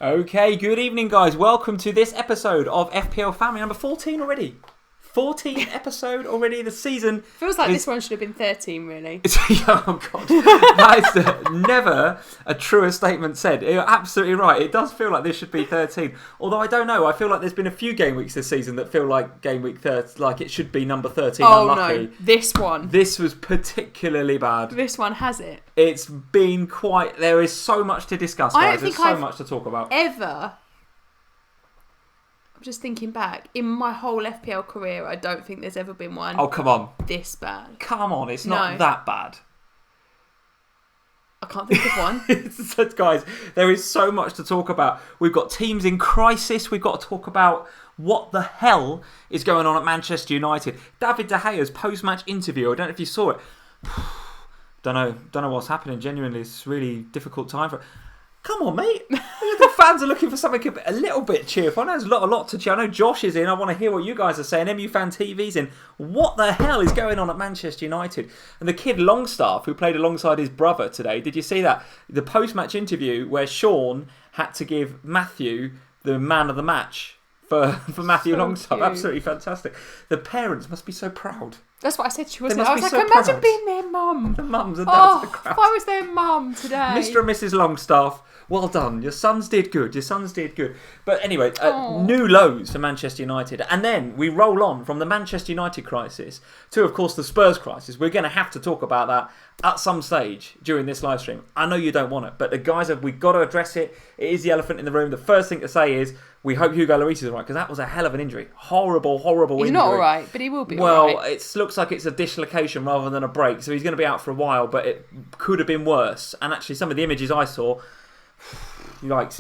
Okay, good evening, guys. Welcome to this episode of FPL Family, number 14 already. 14th episode already this season. Feels like this one should have been 13, really. Oh, God. That is never a truer statement said. You're absolutely right. It does feel like this should be 13. Although I don't know. I feel like there's been a few game weeks this season that feel like game week 30, like it should be number 13. Oh, unlucky. no. This one. This was particularly bad. This one has it. It's been quite... There is so much to discuss, guys. There's so much to talk about. I'm just thinking back. In my whole FPL career, I don't think there's ever been one. Oh, come on. This bad. Come on, it's not that bad. I can't think of one. So, guys, there is so much to talk about. We've got teams in crisis. We've got to talk about what the hell is going on at Manchester United. David De Gea's post-match interview. I don't know if you saw it. Don't know what's happening. Genuinely, it's a really difficult time for... Come on, mate. The fans are looking for something a little bit cheerful. I know there's a lot to cheer. I know Josh is in. I want to hear what you guys are saying. MU Fan TV's in. What the hell is going on at Manchester United? And the kid Longstaff, who played alongside his brother today, did you see that? The post-match interview where Sean had to give Matthew the man of the match for Matthew Longstaff. Cute. Absolutely fantastic. The parents must be so proud. That's what I said to you, wasn't it? I was like, imagine being their mum. The mums and dads of the crowd. If I was their mum today. Mr. and Mrs. Longstaff, well done. Your sons did good. But anyway, new lows for Manchester United. And then we roll on from the Manchester United crisis to, of course, the Spurs crisis. We're going to have to talk about that at some stage during this live stream. I know you don't want it, but the guys we've got to address it. It is the elephant in the room. The first thing to say is we hope Hugo Lloris is all right, because that was a hell of an injury. Horrible injury. He's not all right, but he will be all right. Well, it looks like it's a dislocation rather than a break, so he's going to be out for a while, but it could have been worse. And actually, some of the images I saw... horrible.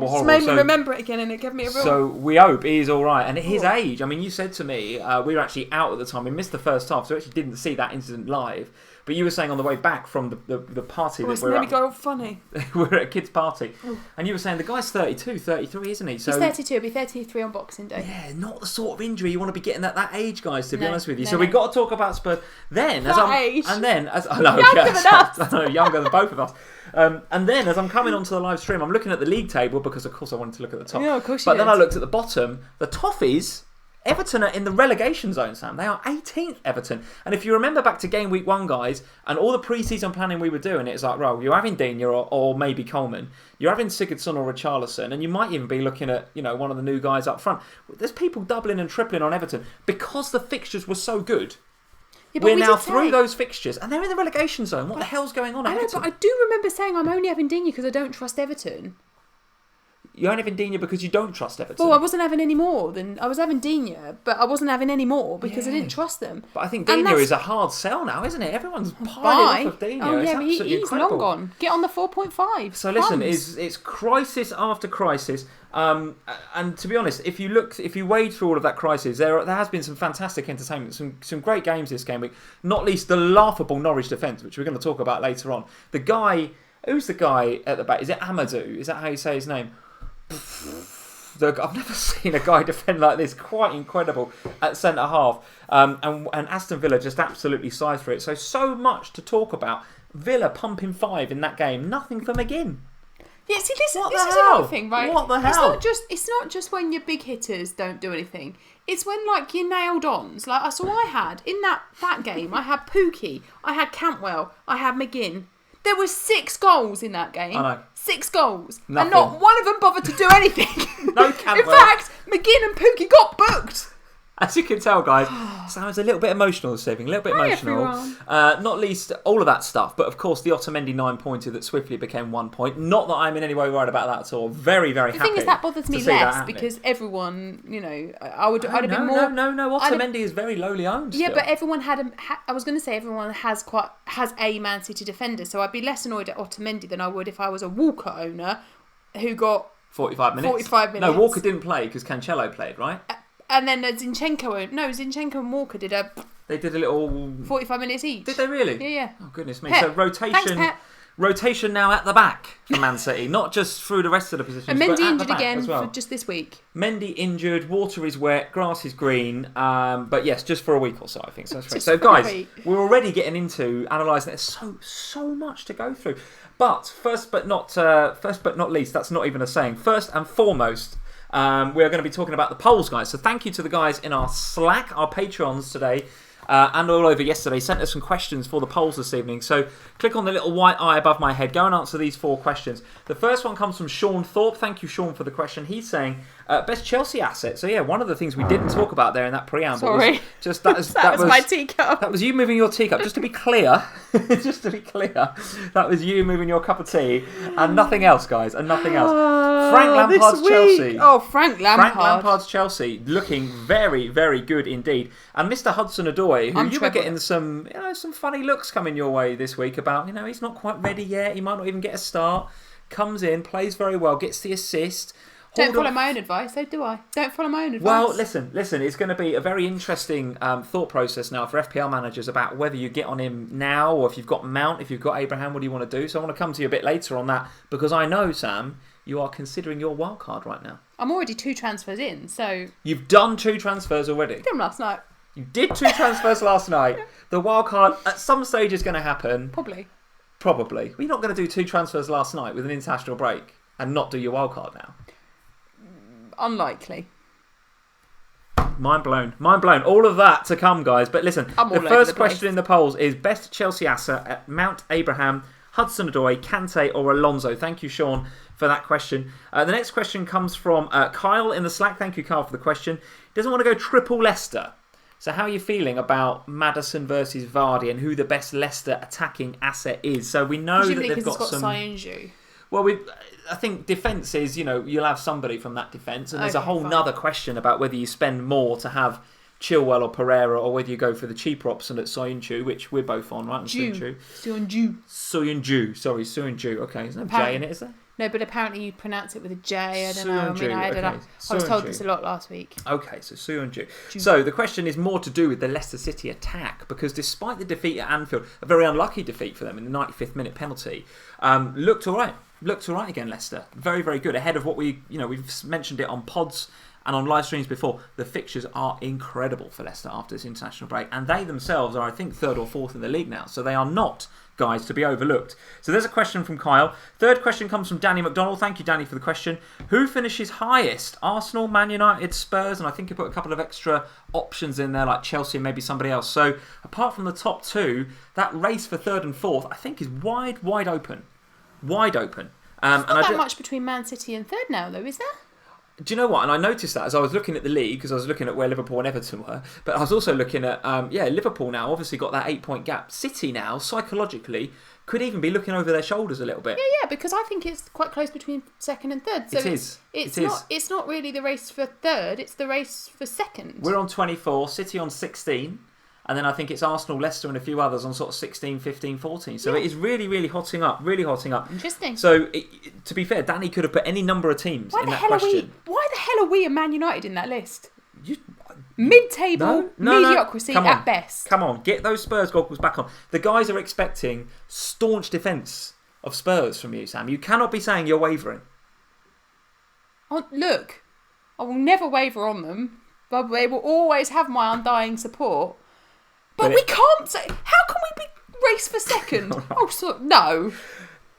Just made me remember it again, and it gave me a real... So we hope he's all right. And at his age, I mean, you said to me, we were actually out at the time. We missed the first half, so we actually didn't see that incident live. But you were saying on the way back from the party that we're at... It's made me go funny. We're at a kid's party. And you were saying the guy's 32, 33, isn't he? So, he's 32, he'll be 33 on Boxing Day. Yeah, not the sort of injury you want to be getting at that age, guys, to be honest with you. So we've got to talk about Spurs. Then, age? And then, as I know, younger than us. I know, younger than both of us. And then, as I'm coming onto the live stream, I'm looking at the league table because, of course, I wanted to look at the top. Yeah, of course But then I looked at the bottom. The Toffees, Everton are in the relegation zone, Sam. They are 18th, Everton. And if you remember back to game week 1, guys, and all the pre-season planning we were doing, it's like, well, you're having Digne or maybe Coleman. You're having Sigurdsson or Richarlison, and you might even be looking at, one of the new guys up front. There's people doubling and tripling on Everton because the fixtures were so good. Yeah, we're now through those fixtures, and they're in the relegation zone. What the hell's going on at Everton? But I do remember saying I'm only having Digne because I don't trust Everton. You're only having Digne because you don't trust Everton? Well, I wasn't having any more than... I was having Digne, but I wasn't having any more because I didn't trust them. But I think Digne is a hard sell now, isn't it? Everyone's piling off of Digne. Oh, yeah, he's incredible. Long gone. Get on the 4.5. So listen, it's crisis after crisis. And to be honest, if you wade through all of that crisis, there has been some fantastic entertainment, some great games this game week, not least the laughable Norwich defence, which we're going to talk about later on. Who's the guy at the back? Is it Amadou? Is that how you say his name? I've never seen a guy defend like this. Quite incredible at centre half. And Aston Villa just absolutely sized for it. So much to talk about. Villa pumping 5 in that game. Nothing for McGinn. Yeah, see, this is another thing, right? What the hell? It's not just when your big hitters don't do anything. It's when, your nailed-ons. I had, in that game, I had Pookie, I had Cantwell, I had McGinn. There were 6 goals in that game. I know. 6 goals. Nothing. And not one of them bothered to do anything. No Cantwell. In fact, McGinn and Pookie got booked. As you can tell, guys, Sam's a little bit emotional this evening. A little bit emotional. Not least all of that stuff, but of course the Otamendi 9-pointer that swiftly became 1 point. Not that I'm in any way worried about that at all. Very, very happy. The thing is, that bothers me less because everyone, I'd have been more... No. Otamendi is very lowly owned. Yeah, still. but everyone I was going to say everyone has a Man City defender, so I'd be less annoyed at Otamendi than I would if I was a Walker owner who got 45 minutes. 45 minutes. No, Walker didn't play because Cancelo played, right? And then Zinchenko and Walker did a... They did a little... 45 minutes each. Did they really? Yeah. Oh, goodness me. Pep. So rotation... Thanks, Pep. Rotation now at the back for Man City, not just through the rest of the positions. And but Mendy at injured the back again as well. for just this week. Mendy injured, water is wet, grass is green, but yes, just for a week or so, I think. So that's right. Just So for a guys, week. we're already getting into analysing. There's so much to go through. But first but not least, that's not even a saying. First and foremost, we're going to be talking about the polls, guys. So thank you to the guys in our Slack, our Patreons today. And all over yesterday, sent us some questions for the polls this evening. So click on the little white eye above my head. Go and answer these 4 questions. The first one comes from Sean Thorpe. Thank you, Sean, for the question. He's saying, best Chelsea asset. So yeah, one of the things we didn't talk about there in that preamble Sorry. was just that was my teacup. That was you moving your teacup. Just to be clear, that was you moving your cup of tea and nothing else, guys, and nothing else. Frank Lampard's Chelsea. Oh, Frank Lampard. Frank Lampard's Chelsea looking very, very good indeed. And Mr. Hudson-Odoi, who you were getting some funny looks coming your way this week about, he's not quite ready yet. He might not even get a start. Comes in, plays very well, gets the assist. Don't follow my own advice, so do I. Don't follow my own advice. Well, listen. It's going to be a very interesting thought process now for FPL managers about whether you get on him now or if you've got Mount, if you've got Abraham, what do you want to do? So I want to come to you a bit later on that because I know, Sam, you are considering your wild card right now. I'm already 2 transfers in, so... You've done 2 transfers already. Did them last night. You did 2 transfers last night. The wild card at some stage is going to happen. Probably. Well, you're not going to do 2 transfers last night with an international break and not do your wild card now. Unlikely. Mind blown. All of that to come, guys. But listen, the first question in the polls is best Chelsea asset at Mount, Abraham, Hudson-Odoi, Kante or Alonso. Thank you, Sean, for that question. The next question comes from Kyle in the Slack. Thank you, Kyle, for the question. He doesn't want to go triple Leicester. So how are you feeling about Maddison versus Vardy and who the best Leicester attacking asset is? So we know that they've got some... Soyuncu. Well, I think defence is, you'll have somebody from that defence. And there's a whole nother question about whether you spend more to have Chilwell or Pereira or whether you go for the cheaper option at Soyuncu, which we're both on, right? Soyuncu. Sorry, Soyuncu. Okay, there's no J in it, is there? No, but apparently you pronounce it with a J. I don't know. I was told this a lot last week. Okay, so Soyuncu. So the question is more to do with the Leicester City attack because despite the defeat at Anfield, a very unlucky defeat for them in the 95th minute penalty, looked all right. Looked all right again, Leicester. Very, very good. Ahead of what we've mentioned it on pods and on live streams before. The fixtures are incredible for Leicester after this international break. And they themselves are, I think, 3rd or 4th in the league now. So they are not, guys, to be overlooked. So there's a question from Kyle. Third question comes from Danny McDonald. Thank you, Danny, for the question. Who finishes highest? Arsenal, Man United, Spurs, and I think he put a couple of extra options in there like Chelsea and maybe somebody else. So apart from the top 2, that race for 3rd and 4th, I think is wide open. Wide open. There's not that much between Man City and 3rd now, though, is there? Do you know what? And I noticed that as I was looking at the league, because I was looking at where Liverpool and Everton were, but I was also looking at, Liverpool now obviously got that 8-point gap. City now, psychologically, could even be looking over their shoulders a little bit. Yeah, because I think it's quite close between 2nd and 3rd. So it's not really the race for 3rd, it's the race for 2nd. We're on 24, City on 16. And then I think it's Arsenal, Leicester and a few others on sort of 16, 15, 14. So it is really, really hotting up. Interesting. So, to be fair, Danny could have put any number of teams in that question. Why the hell are we and Man United in that list? Mid-table, mediocrity at best. Come on, get those Spurs goggles back on. The guys are expecting staunch defence of Spurs from you, Sam. You cannot be saying you're wavering. Oh, look, I will never waver on them, but they will always have my undying support. But we can't say... How can we be race for 2nd? No.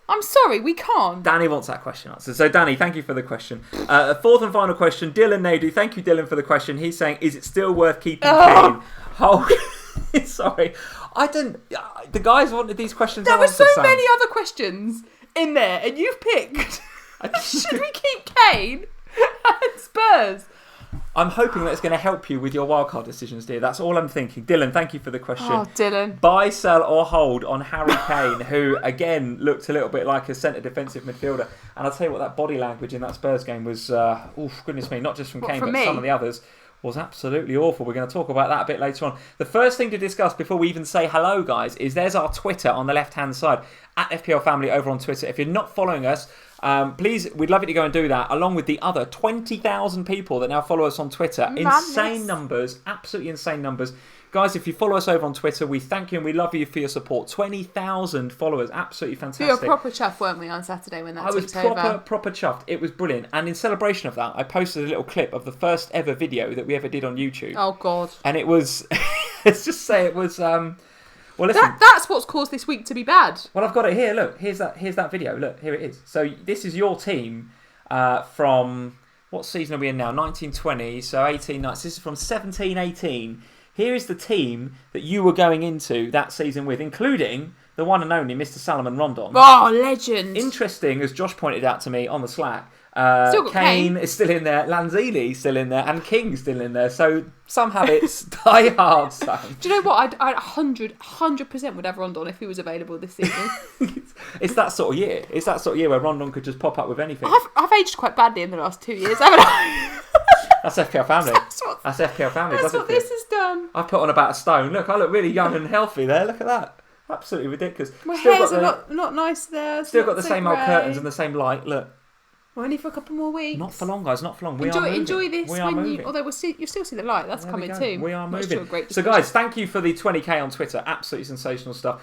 I'm sorry, we can't. Danny wants that question answered. So, Danny, thank you for the question. 4th and final question. Dylan Nadu, thank you, Dylan, for the question. He's saying, is it still worth keeping Kane? Sorry. I didn't... The guys wanted these questions answered. There were so many other questions in there, and you've picked... Should we keep Kane and Spurs? I'm hoping that it's going to help you with your wildcard decisions, dear. That's all I'm thinking. Dylan, thank you for the question. Oh, Dylan. Buy, sell or hold on Harry Kane, who, again, looked a little bit like a centre defensive midfielder. And I'll tell you what, that body language in that Spurs game was, goodness me, not just from Kane, but some of the others, was absolutely awful. We're going to talk about that a bit later on. The first thing to discuss before we even say hello, guys, is there's our Twitter on the left-hand side, at FPL Family over on Twitter. If you're not following us, please, we'd love you to go and do that, along with the other 20,000 people that now follow us on Twitter. Insane numbers, absolutely insane numbers. Guys, if you follow us over on Twitter, we thank you and we love you for your support. 20,000 followers, absolutely fantastic. We were proper chuffed, weren't we, on Saturday when that I was ticked over? proper chuffed. It was brilliant. And in celebration of that, I posted a little clip of the first ever video that we ever did on YouTube. Oh, God. And it was, let's just say it was, well, listen. That's what's caused this week to be bad. Well, I've got it here. Look, here's that video. Look, here it is. So this is your team from, what season are we in now? 1920, so 18 nights. This is from 17-18. Here is the team that you were going into that season with, including the one and only Mr. Salomon Rondon. Oh, legend. Interesting, as Josh pointed out to me on the Slack. Still got Kane is still in there, Lanzini still in there, and King's still in there. So some habits die hard, Sam. Do you know what? I'd 100% would have Rondon if he was available this season. It's that sort of year. It's that sort of year where Rondon could just pop up with anything. I've aged quite badly in the last 2 years, haven't I? That's FPL Family. That's FPL Family. That's what this has done. I've put on about a stone. Look, I look really young and healthy there. Look at that. Absolutely ridiculous. My hair's not nice there. Still got the same old curtains and the same light. Look. Only for a couple more weeks. Not for long, guys. Not for long. Enjoy this we are moving. although you still see the light. That's there coming too. We are moving. So guys, thank you for the 20k on Twitter. Absolutely sensational stuff.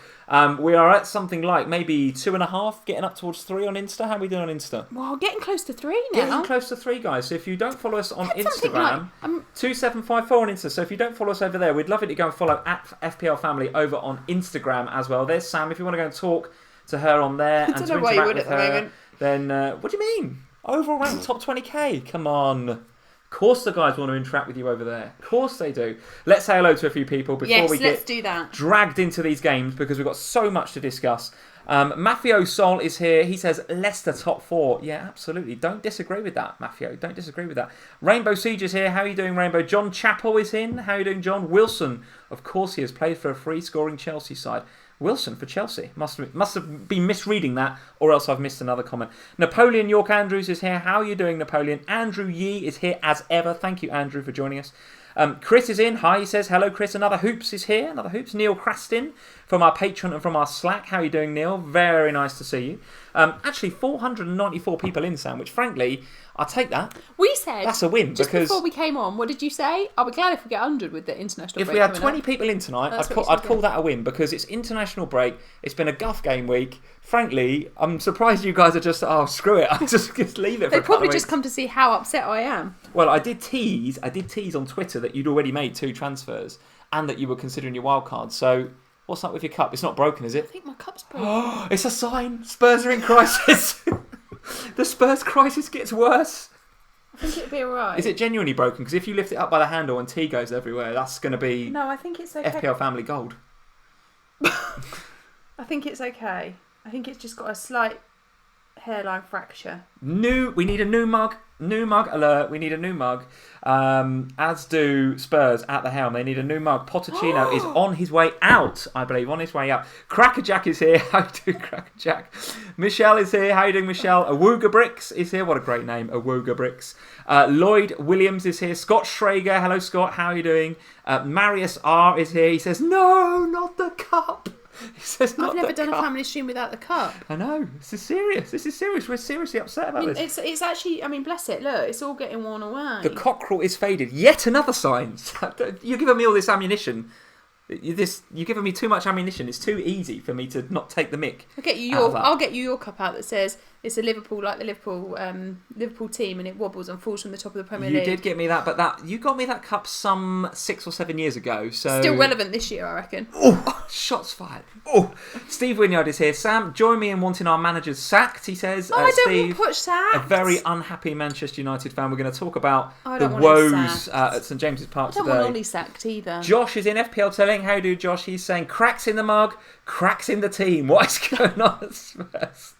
We are at something like maybe 2.5, getting up towards 3 on Insta. How are we doing on Insta? Well, getting close to 3 now. Getting close to 3, guys. So if you don't follow us on Instagram, 2754 on Insta. So if you don't follow us over there, we'd love it to go and follow at FPL Family over on Instagram as well. There's Sam. If you want to go and talk to her on there and to interact with her, then what do you mean? Overall rank top 20k. Come on. Of course the guys want to interact with you over there. Of course they do. Let's say hello to a few people before we get dragged into these games because we've got so much to discuss. Mafio Sol is here. He says Leicester top 4. Yeah, absolutely. Don't disagree with that, Mafio. Don't disagree with that. Rainbow Siege is here. How are you doing, Rainbow? John Chappell is in. How are you doing, John? Wilson, of course he has played for a free-scoring Chelsea side. Wilson for Chelsea. Must have been misreading that, or else I've missed another comment. Napoleon York Andrews is here. How are you doing, Napoleon? Andrew Yee is here as ever. Thank you, Andrew, for joining us. Chris is in. Hi, he says. Hello, Chris. Another Hoops is here. Another Hoops. Neil Crastin from our Patreon and from our Slack. How are you doing, Neil? Very nice to see you. Actually, 494 people in, Sam, which frankly, I'll take that. We said that's a win just because before we came on. What did you say? I'll be glad if we get 100 with the international break. If we had 20 people in tonight, I'd call that a win because it's international break. It's been a guff game week. Frankly, I'm surprised you guys are just screw it. I'll just leave it. They probably just come to see how upset I am. Well, I did tease on Twitter that you'd already made 2 transfers and that you were considering your wild card. So what's up with your cup? It's not broken, is it? I think my cup's broken. It's a sign. Spurs are in crisis. The Spurs crisis gets worse. I think it'll be alright. Is it genuinely broken? Because if you lift it up by the handle and tea goes everywhere, that's going to be I think it's okay. FPL Family gold. I think it's okay. I think it's just got a slight hairline fracture. We need a new mug. New mug alert. We need a new mug. As do Spurs at the helm. They need a new mug. Pochettino is on his way out, I believe. On his way out. Crackerjack is here. How you doing, Crackerjack? Michelle is here. How you doing, Michelle? Awooga Bricks is here. What a great name. Awooga Bricks. Lloyd Williams is here. Scott Schrager. Hello, Scott. How are you doing? Marius R is here. He says, no, not the cup. He says, I've never done a family stream without the cup. I know. This is serious. We're seriously upset about this. It's actually, bless it. Look, it's all getting worn away. The cockerel is faded. Yet another sign. You're giving me all this ammunition. You're giving me too much ammunition. It's too easy for me to not take the mick. I'll get you your cup out that says it's a Liverpool, like the Liverpool team, and it wobbles and falls from the top of the Premier League. You did get me that, but you got me that cup some 6 or 7 years ago. So still relevant this year, I reckon. Oh, shots fired. Oh, Steve Wynyard is here. Sam, join me in wanting our managers sacked. He says. I don't Steve, want Poch sacked. A very unhappy Manchester United fan. We're going to talk about the woes at St James's Park today. I don't want Ollie sacked either. Josh is in FPL telling. How do Josh? He's saying cracks in the mug, cracks in the team. What is going on at Spurs?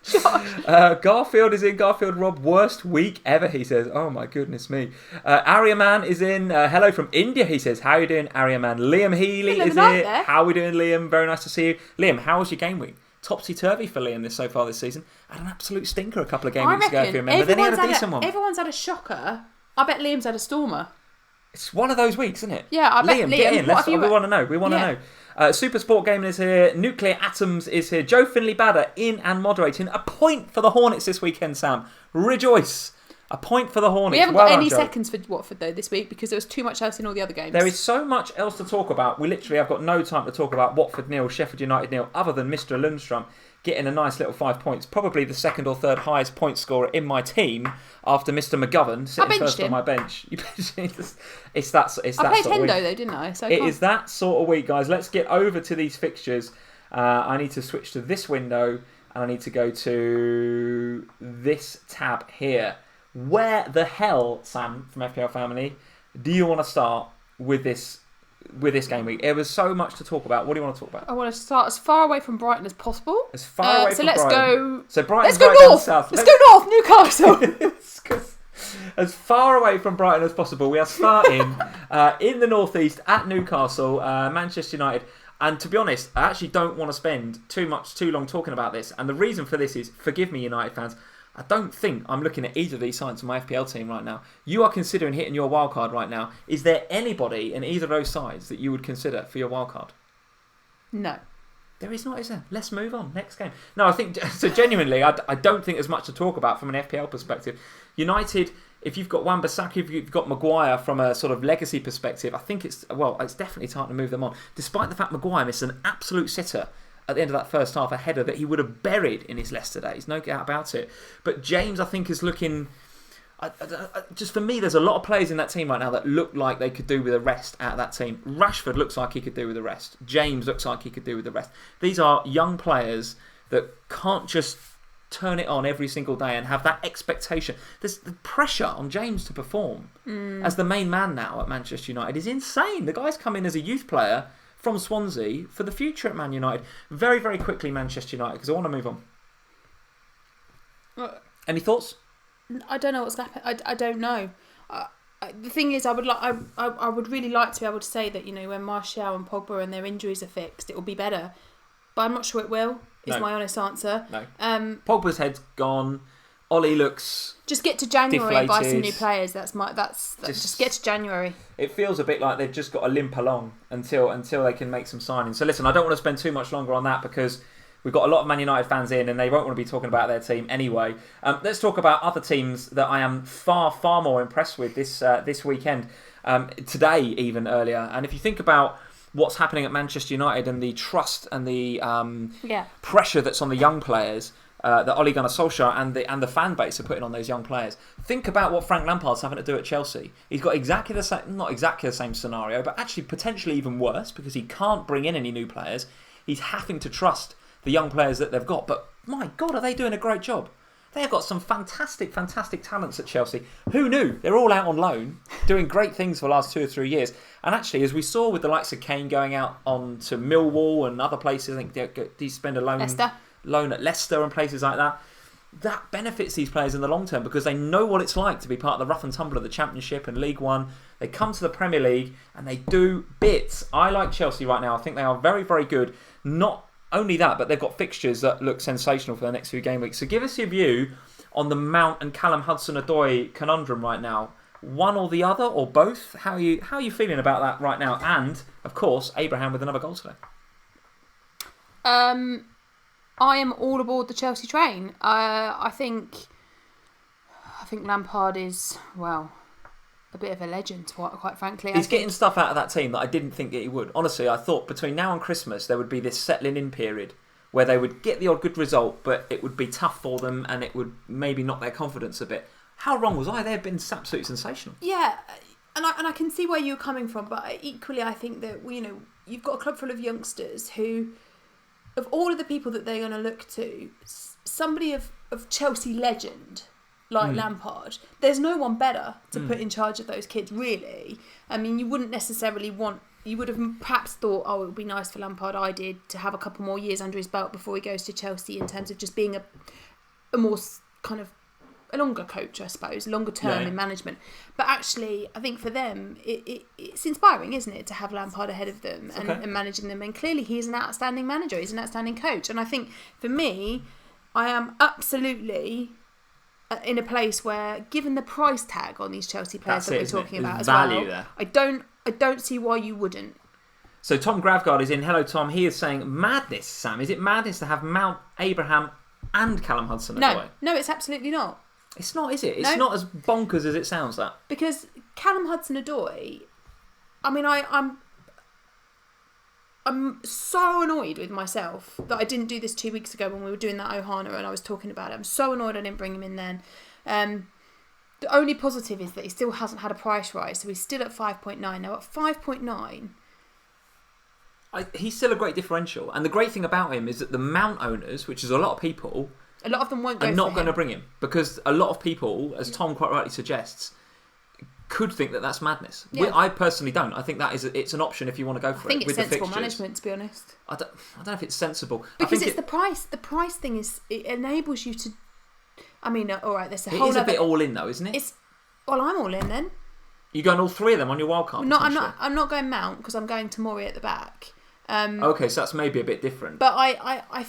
Garfield is in. Garfield Rob, worst week ever, he says. Oh my goodness me. Aryaman is in. Hello from India, he says. How are you doing, Aryaman? Liam Healy is here. How are we doing, Liam? Very nice to see you. Liam, how was your game week? Topsy-turvy for Liam so far this season. Had an absolute stinker a couple of game weeks ago, if you remember. Then he had a decent one. Everyone's had a shocker. I bet Liam's had a stormer. It's one of those weeks, isn't it? Yeah, I bet Liam, get in. We want to know. We want to know. Super Sport Gaming is here. Nuclear Atoms is here. Joe Finley Badder in and moderating. A point for the Hornets this weekend, Sam. Rejoice. A point for the Hornets. We haven't Well got done, any Joe. seconds for Watford though this week because there was too much else in all the other games. There is so much else to talk about. We literally have got no time to talk about Watford nil, Sheffield United nil, other than Mr. Lundstrom getting a nice little 5 points. Probably the second or third highest point scorer in my team after Mr. McGovern sitting first on my bench. You benched him. It's that. It's I that played sort of week. Hendo though, didn't I? So It is that sort of week, guys. Let's get over to these fixtures. I need to switch to this window, and I need to go to this tab here. Where the hell, Sam from FPL Family, do you want to start with this game week? It was so much to talk about. What do you want to talk about? I want to start as far away from Brighton as possible. As far away so from let's Brighton. go. So Brighton's Let's go right down north. south. Let's go north. Newcastle. As far away from Brighton as possible. We are starting in the northeast at Newcastle, Manchester United. And to be honest, I actually don't want to spend too long talking about this. And the reason for this is, forgive me, United fans, I don't think I'm looking at either of these sides in my FPL team right now. You are considering hitting your wildcard right now. Is there anybody in either of those sides that you would consider for your wildcard? No. There is not, is there? Let's move on. Next game. No, I think, so genuinely, I don't think there's much to talk about from an FPL perspective. United, if you've got Wan-Bissaka, if you've got Maguire from a sort of legacy perspective, I think it's definitely time to move them on. Despite the fact Maguire missed an absolute sitter at the end of that first half, a header that he would have buried in his Leicester days, no doubt about it. But James, I think, is looking... just for me, there's a lot of players in that team right now that look like they could do with a rest out of that team. Rashford looks like he could do with a rest. James looks like he could do with a rest. These are young players that can't just turn it on every single day and have that expectation. There's the pressure on James to perform as the main man now at Manchester United is insane. The guy's come in as a youth player from Swansea for the future at Man United. Very, very quickly, Manchester United, because I want to move on. Any thoughts? I don't know what's happening. I don't know. The thing is, I would really like to be able to say that, you know, when Martial and Pogba and their injuries are fixed, it will be better. But I'm not sure it will. Is my honest answer. No. Pogba's head's gone. Ollie looks just get to January deflated. Buy some new players. Just get to January. It feels a bit like they've just got to limp along until they can make some signings. So listen, I don't want to spend too much longer on that because we've got a lot of Man United fans in and they won't want to be talking about their team anyway. Let's talk about other teams that I am far, far more impressed with this weekend. Today, even earlier. And if you think about what's happening at Manchester United and the trust and the pressure that's on the young players that Ole Gunnar Solskjaer and the fan base are putting on those young players. Think about what Frank Lampard's having to do at Chelsea. He's got exactly the same, not exactly the same scenario, but actually potentially even worse because he can't bring in any new players. He's having to trust the young players that they've got. But my God, are they doing a great job? They've got some fantastic, fantastic talents at Chelsea. Who knew? They're all out on loan, doing great things for the last 2 or 3 years. And actually, as we saw with the likes of Kane going out on to Millwall and other places, I think they spend a loan at Leicester and places like that. That benefits these players in the long term because they know what it's like to be part of the rough and tumble of the Championship and League One. They come to the Premier League and they do bits. I like Chelsea right now. I think they are very, very good. Not only that, but they've got fixtures that look sensational for the next few game weeks. So give us your view on the Mount and Callum Hudson-Odoi conundrum right now. One or the other or both? How are you feeling about that right now? And, of course, Abraham with another goal today. I am all aboard the Chelsea train. I think Lampard is, well, a bit of a legend, quite frankly. He's getting stuff out of that team that I didn't think that he would. Honestly, I thought between now and Christmas there would be this settling in period where they would get the odd good result, but it would be tough for them and it would maybe knock their confidence a bit. How wrong was I? They've been absolutely sensational. Yeah, and I can see where you're coming from, but equally I think that, you know, you've got a club full of youngsters who, of all of the people that they're going to look to, somebody of Chelsea legend like Lampard, there's no one better to put in charge of those kids, really. I mean, you wouldn't necessarily you would have perhaps thought, oh, it would be nice for Lampard, I did, to have a couple more years under his belt before he goes to Chelsea in terms of just being a more kind of a longer coach, I suppose, longer term in management. But actually, I think for them, it's inspiring, isn't it, to have Lampard ahead of them and managing them. And clearly, he's an outstanding manager. He's an outstanding coach. And I think for me, I am absolutely in a place where, given the price tag on these Chelsea players that we're talking about as well, there. I don't see why you wouldn't. So Tom Gravgard is in. Hello, Tom. He is saying madness, Sam. Is it madness to have Mount, Abraham, and Callum Hudson-Odoi? No, it's absolutely not. It's not, is it? It's No. not as bonkers as it sounds, that. Because Callum Hudson-Odoi, I mean, I'm so annoyed with myself that I didn't do this 2 weeks ago when we were doing that Ohana and I was talking about it. I'm so annoyed I didn't bring him in then. The only positive is that he still hasn't had a price rise, so he's still at 5.9. Now at 5.9... He's still a great differential. And the great thing about him is that the Mount owners, which is a lot of people... A lot of them won't go are for not him. going to bring him. Because a lot of people, as Tom quite rightly suggests, could think that that's madness. Yeah. I personally don't. I think it's an option if you want to go for it. I think it's with sensible the fixtures. management, to be honest. I don't know if it's sensible. Because I think it's the price. The price thing it enables you to... I mean, all right, there's a it whole is a other... bit all in though, isn't it? Well, I'm all in then. You're going all three of them on your wildcard? I'm not going Mount because I'm going Tomori at the back. Okay, so that's maybe a bit different. But I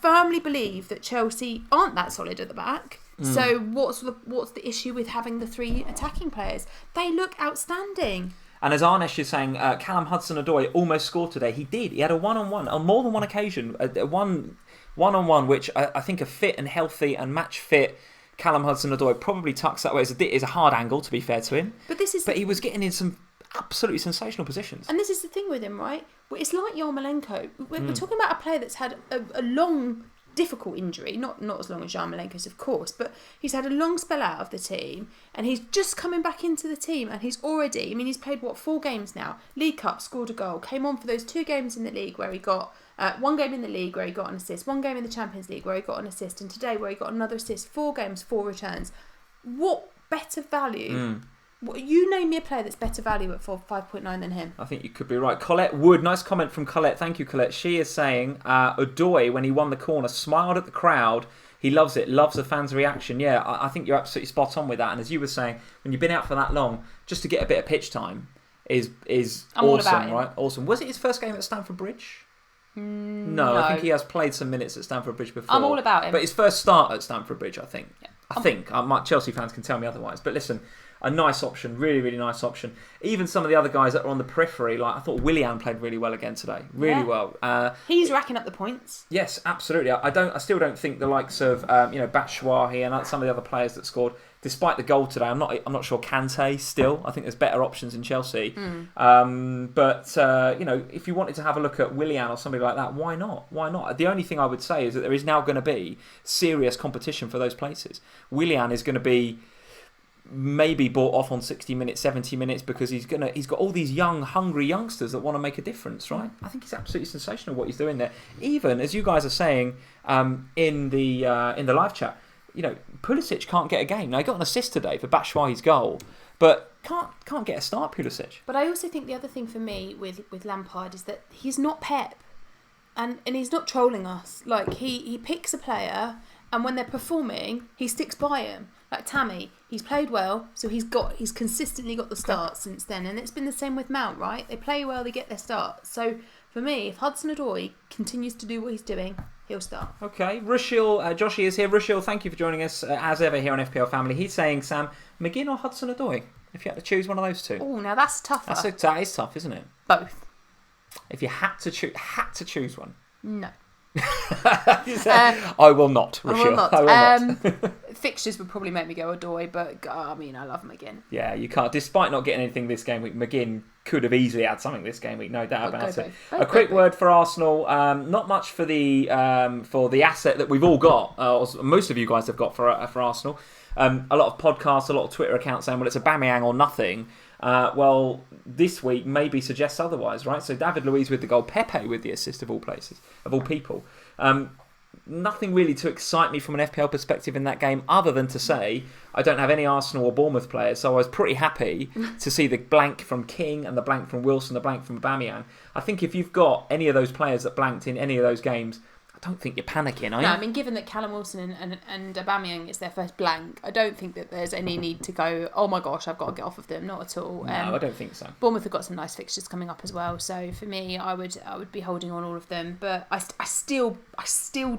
firmly believe that Chelsea aren't that solid at the back. So what's the issue with having the three attacking players? They look outstanding. And as Arnesh is saying, Callum Hudson-Odoi almost scored today. He did. He had a one-on-one on more than one occasion. A one-on-one, which I think a fit and healthy and match fit Callum Hudson-Odoi probably tucks that way. It's a hard angle, to be fair to him. But he was getting in some absolutely sensational positions. And this is the thing with him, right? It's like Yarmolenko. We're talking about a player that's had a long, difficult injury. Not as long as Yarmolenko's, of course, but he's had a long spell out of the team, and he's just coming back into the team, and he's already... I mean, he's played, 4 games now? League Cup, scored a goal, came on for those 2 games in the league where he got... 1 game in the league where he got an assist, 1 game in the Champions League where he got an assist, and today where he got another assist. 4 games, 4 returns. What better value... You name me a player that's better value at 5.9 than him. I think you could be right. Colette Wood, nice comment from Colette. Thank you, Colette. She is saying, Odoi, when he won the corner, smiled at the crowd. He loves it, loves the fans' reaction. Yeah, I think you're absolutely spot on with that. And as you were saying, when you've been out for that long, just to get a bit of pitch time is I'm awesome, right? Awesome. Was it his first game at Stamford Bridge? No, I think he has played some minutes at Stamford Bridge before. I'm all about him. But his first start at Stamford Bridge, I think. Yeah. I think. Chelsea fans can tell me otherwise. But listen... A nice option, really, really nice option. Even some of the other guys that are on the periphery, like I thought Willian played really well again today, really well. He's racking up the points. Yes, absolutely. I still don't think the likes of Batshuayi and some of the other players that scored, despite the goal today. I'm not sure Kante still. I think there's better options in Chelsea. But if you wanted to have a look at Willian or somebody like that, why not? Why not? The only thing I would say is that there is now going to be serious competition for those places. Willian is going to be maybe bought off on 60 minutes, 70 minutes because he's got all these young, hungry youngsters that want to make a difference, right? I think it's absolutely sensational what he's doing there. Even as you guys are saying in the live chat, Pulisic can't get a game. Now he got an assist today for Batshuayi's goal, but can't get a start, Pulisic. But I also think the other thing for me with Lampard is that he's not Pep, and he's not trolling us. Like he picks a player, and when they're performing, he sticks by him. Like Tammy, he's played well, so he's consistently got the start since then, and it's been the same with Mount, right? They play well, they get their start. So for me, if Hudson-Odoi continues to do what he's doing, he'll start. Okay, Rushil, Joshy is here. Rushil, thank you for joining us as ever here on FPL Family. He's saying, Sam, McGinn or Hudson-Odoi? If you had to choose one of those two. Oh, now that's tougher. That is tough, isn't it? Both. If you had to choose one. No. I will not, Rushil. I will not. Fixtures would probably make me go Odoi, but I love McGinn. Yeah, you can't. Despite not getting anything this game week, McGinn could have easily had something this game week, no doubt about it. A quick word for Arsenal. Not much for the asset that we've all got, or most of you guys have got for Arsenal. A lot of podcasts, a lot of Twitter accounts saying, well, it's Aubameyang or nothing. Well, this week maybe suggests otherwise, right? So David Luiz with the goal, Pepe with the assist of all places, of all people. Nothing really to excite me from an FPL perspective in that game other than to say I don't have any Arsenal or Bournemouth players, so I was pretty happy to see the blank from King and the blank from Wilson, the blank from Aubameyang. I think if you've got any of those players that blanked in any of those games, I don't think you're panicking, are you? No, I mean, given that Callum Wilson and Aubameyang is their first blank, I don't think that there's any need to go, oh my gosh, I've got to get off of them. Not at all. No, I don't think so. Bournemouth have got some nice fixtures coming up as well. So for me, I would be holding on all of them. But I still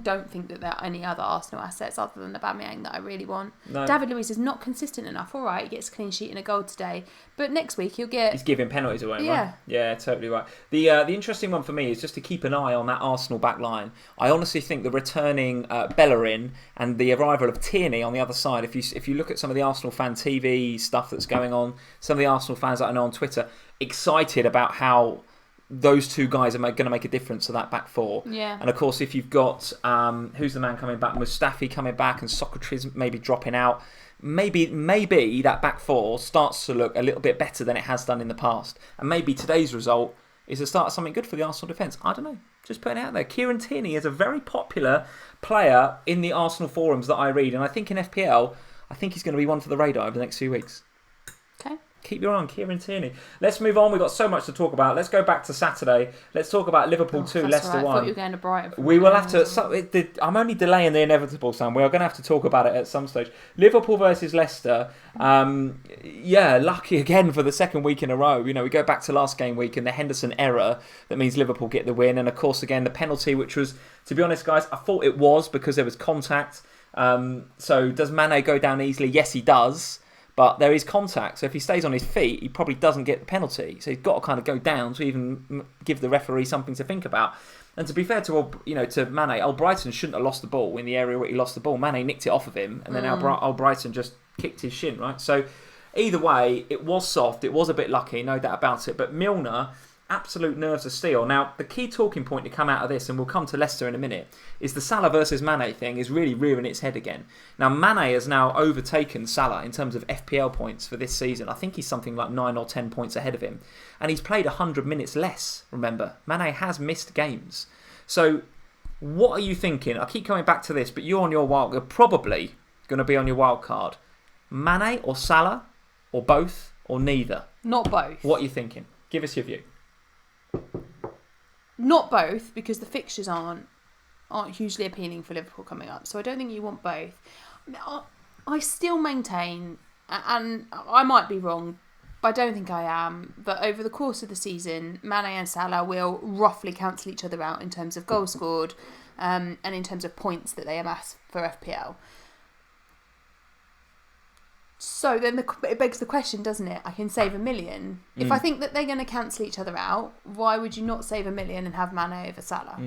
don't think that there are any other Arsenal assets other than Aubameyang that I really want. No. David Luiz is not consistent enough. All right, he gets a clean sheet and a goal today. But next week he'll get... He's giving penalties away, yeah. Right? Yeah, totally right. The interesting one for me is just to keep an eye on that Arsenal back line. I honestly think the returning Bellerin and the arrival of Tierney on the other side, if you look at some of the Arsenal fan TV stuff that's going on, some of the Arsenal fans that I know on Twitter, excited about how those two guys are going to make a difference to that back four. Yeah. And of course, if you've got, who's the man coming back? Mustafi coming back and Socrates maybe dropping out. Maybe that back four starts to look a little bit better than it has done in the past. And maybe today's result is the start of something good for the Arsenal defence. I don't know. Just putting it out there. Kieran Tierney is a very popular player in the Arsenal forums that I read. And I think in FPL, I think he's going to be one for the radar over the next few weeks. Okay. Keep your eye on Kieran Tierney. Let's move on. We've got so much to talk about. Let's go back to Saturday. Let's talk about Liverpool 2, Leicester 1. I thought you were going to Brighton. We will have to... I'm only delaying the inevitable, Sam. We are going to have to talk about it at some stage. Liverpool versus Leicester. Lucky again for the second week in a row. We go back to last game week and the Henderson error that means Liverpool get the win. And of course, again, the penalty, which was, to be honest, guys, I thought it was because there was contact. So does Mane go down easily? Yes, he does. But there is contact, so if he stays on his feet, he probably doesn't get the penalty. So he's got to kind of go down to even give the referee something to think about. And to be fair to Mane, Brighton shouldn't have lost the ball in the area where he lost the ball. Mane nicked it off of him, and then Brighton just kicked his shin, right? So either way, it was soft. It was a bit lucky, no doubt about it. But Milner, absolute nerves of steel. Now, the key talking point to come out of this, and we'll come to Leicester in a minute, is the Salah versus Mane thing is really rearing its head again. Now, Mane has now overtaken Salah in terms of FPL points for this season. I think he's something like 9 or 10 points ahead of him. And he's played 100 minutes less, remember. Mane has missed games. So, what are you thinking? I keep coming back to this, but you're on your wild... You're probably going to be on your wild card. Mane or Salah? Or both? Or neither? Not both. What are you thinking? Give us your view. Not both, because the fixtures aren't hugely appealing for Liverpool coming up. So I don't think you want both. I still maintain, and I might be wrong, but I don't think I am, that over the course of the season, Mane and Salah will roughly cancel each other out in terms of goals scored and in terms of points that they amass for FPL. So then it begs the question, doesn't it? I can save $1 million. If I think that they're going to cancel each other out, why would you not save $1 million and have Mane over Salah?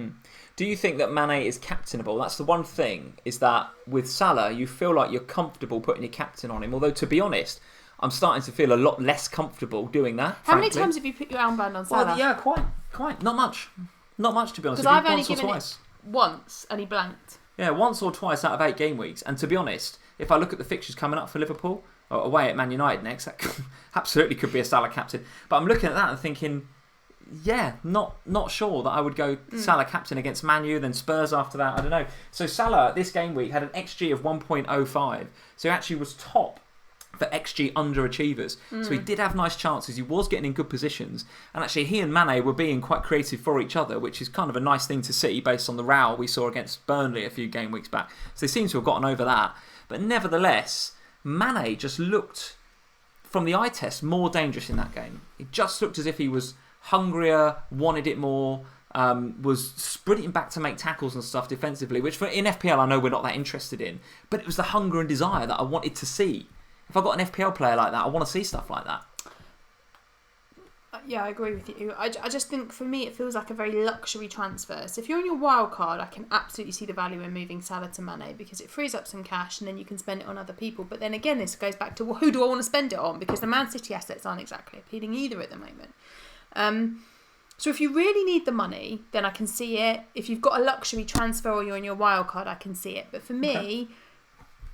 Do you think that Mane is captainable? That's the one thing, is that with Salah, you feel like you're comfortable putting your captain on him. Although, to be honest, I'm starting to feel a lot less comfortable doing that. How many times have you put your armband on Salah? Well, yeah, quite. Not much. Not much, to be honest. Because I've only once or given twice. it once, and he blanked. Yeah, once or twice out of 8 game weeks. And to be honest, if I look at the fixtures coming up for Liverpool, away at Man United next, that absolutely could be a Salah captain. But I'm looking at that and thinking, yeah, not sure that I would go Salah captain against Man U, then Spurs after that. I don't know. So Salah this game week had an XG of 1.05. So he actually was top for XG underachievers. So he did have nice chances. He was getting in good positions. And actually he and Mane were being quite creative for each other, which is kind of a nice thing to see based on the row we saw against Burnley a few game weeks back. So they seem to have gotten over that. But nevertheless, Mane just looked, from the eye test, more dangerous in that game. It just looked as if he was hungrier, wanted it more, was sprinting back to make tackles and stuff defensively, which in FPL I know we're not that interested in. But it was the hunger and desire that I wanted to see. If I got an FPL player like that, I want to see stuff like that. Yeah, I agree with you. I just think, for me, it feels like a very luxury transfer. So if you're on your wild card, I can absolutely see the value in moving Salah to Mane, because it frees up some cash and then you can spend it on other people. But then again, this goes back to, well, who do I want to spend it on? Because the Man City assets aren't exactly appealing either at the moment. So if you really need the money, then I can see it. If you've got a luxury transfer or you're on your wild card, I can see it. But for me,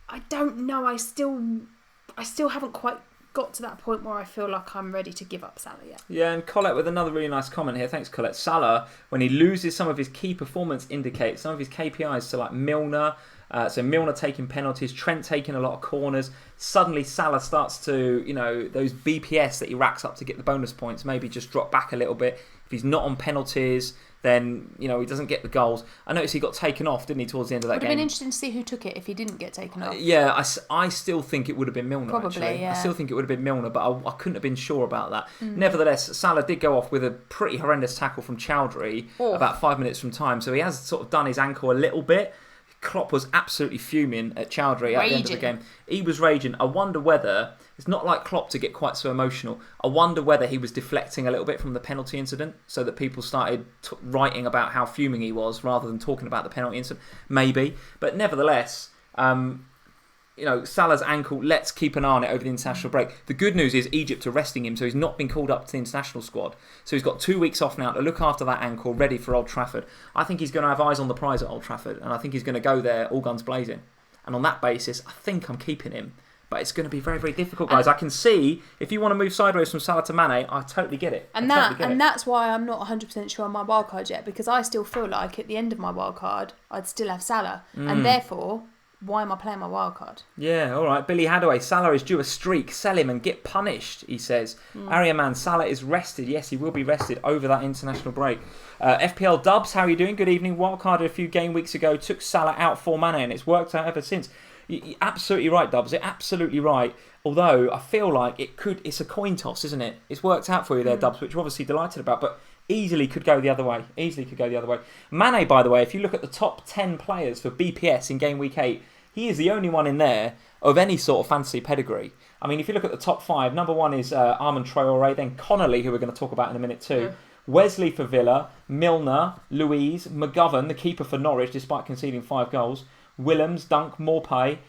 I don't know. I still haven't quite got to that point where I feel like I'm ready to give up Salah yet. Yeah, and Colette with another really nice comment here. Thanks, Colette. Salah, when he loses some of his key performance indicators, some of his KPIs, so like Milner, so Milner taking penalties, Trent taking a lot of corners, suddenly Salah starts to, those BPS that he racks up to get the bonus points maybe just drop back a little bit. If he's not on penalties, then, he doesn't get the goals. I noticed he got taken off, didn't he, towards the end of that game? Would have been interesting to see who took it if he didn't get taken off. Yeah, I still think it would have been Milner, Probably, actually. yeah. I still think it would have been Milner, but I couldn't have been sure about that. Nevertheless, Salah did go off with a pretty horrendous tackle from Chowdhury about 5 minutes from time, so he has sort of done his ankle a little bit. Klopp was absolutely fuming at Chowdhury at the end of the game. He was raging. I wonder whether, it's not like Klopp to get quite so emotional, I wonder whether he was deflecting a little bit from the penalty incident so that people started writing about how fuming he was rather than talking about the penalty incident. Maybe. But nevertheless, Salah's ankle, let's keep an eye on it over the international break. The good news is Egypt are resting him, so he's not been called up to the international squad. So he's got 2 weeks off now to look after that ankle, ready for Old Trafford. I think he's going to have eyes on the prize at Old Trafford, and I think he's going to go there all guns blazing. And on that basis, I think I'm keeping him. But it's going to be very, very difficult, guys. I can see, if you want to move sideways from Salah to Mane, I totally get it. And that's why I'm not 100% sure on my wildcard yet, because I still feel like at the end of my wildcard, I'd still have Salah. And therefore, why am I playing my wildcard? Yeah, all right. Billy Hadaway, Salah is due a streak. Sell him and get punished, he says. Ariaman, Salah is rested. Yes, he will be rested over that international break. FPL Dubs, how are you doing? Good evening. Wildcarded a few game weeks ago. Took Salah out for Mane and it's worked out ever since. You're absolutely right, Dubs. You're absolutely right. Although I feel like it's a coin toss, isn't it? It's worked out for you there, Dubs, which we're obviously delighted about. But easily could go the other way. Mane, by the way, if you look at the top 10 players for BPS in game week 8, he is the only one in there of any sort of fantasy pedigree. I mean, if you look at the top 5, number 1 is Armand Traore, then Connolly, who we're going to talk about in a minute too. Yeah. Wesley for Villa, Milner, Louise, McGovern, the keeper for Norwich, despite conceding 5 goals, Willems, Dunk, Maupay.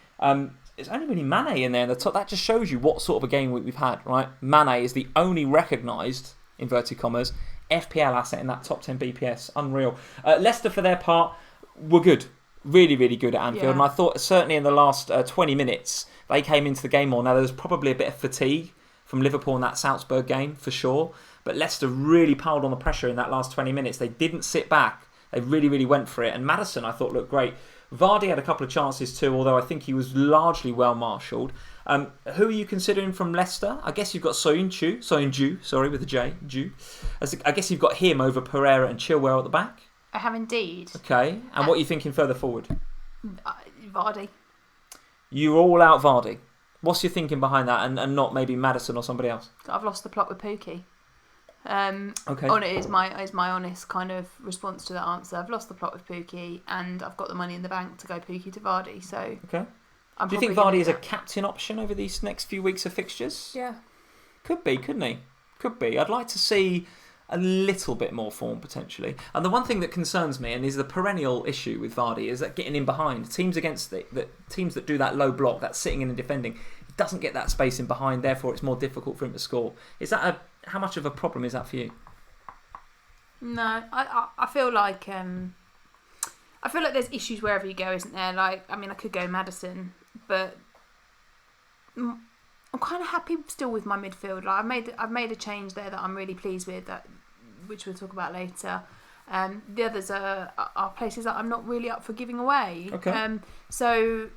It's only really Mane in there in the top. That just shows you what sort of a game we've had, right? Mane is the only recognised, inverted commas, FPL asset in that top 10 BPS. Unreal. Leicester, for their part, were good. Really, really good at Anfield. Yeah. And I thought certainly in the last 20 minutes, they came into the game more. Now, there was probably a bit of fatigue from Liverpool in that Salzburg game, for sure. But Leicester really piled on the pressure in that last 20 minutes. They didn't sit back. They really, really went for it. And Maddison, I thought, looked great. Vardy had a couple of chances too, although I think he was largely well marshalled. Who are you considering from Leicester? I guess you've got Soyuncu, with a J, Ju. I guess you've got him over Pereira and Chilwell at the back. I have indeed. Okay, and what are you thinking further forward? Vardy. You're all out Vardy. What's your thinking behind that, and not maybe Maddison or somebody else? I've lost the plot with Pookie. Okay. It is my honest kind of response to that answer. I've lost the plot with Pookie, and I've got the money in the bank to go Pookie to Vardy. So okay. Do you think Vardy is a captain option over these next few weeks of fixtures? Yeah. Could be, couldn't he? Could be. I'd like to see a little bit more form potentially. And the one thing that concerns me, and is the perennial issue with Vardy, is that getting in behind teams teams that do that low block, that sitting in and defending, he doesn't get that space in behind. Therefore, it's more difficult for him to score. Is that how much of a problem is that for you? No, I feel like there's issues wherever you go, isn't there? Like, I mean, I could go Maddison, but I'm kind of happy still with my midfield. Like, I've made a change there that I'm really pleased with, which we'll talk about later. The others are places that I'm not really up for giving away. Okay. So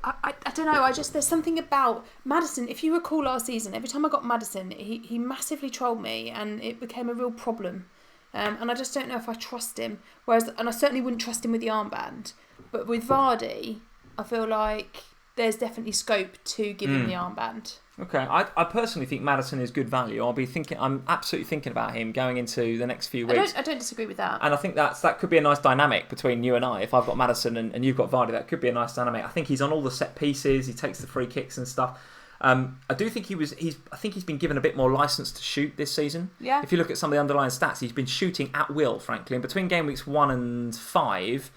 I don't know. There's something about Maddison. If you recall last season, every time I got Maddison, he massively trolled me, and it became a real problem. And I just don't know if I trust him. And I certainly wouldn't trust him with the armband. But with Vardy, I feel like there's definitely scope to give him the armband. Okay, I personally think Maddison is good value. I'm absolutely thinking about him going into the next few weeks. I don't disagree with that. And I think that could be a nice dynamic between you and I. If I've got Maddison and you've got Vardy, that could be a nice dynamic. I think he's on all the set pieces. He takes the free kicks and stuff. I do think I think he's been given a bit more license to shoot this season. Yeah. If you look at some of the underlying stats, he's been shooting at will, frankly. And between game weeks 1 and 5,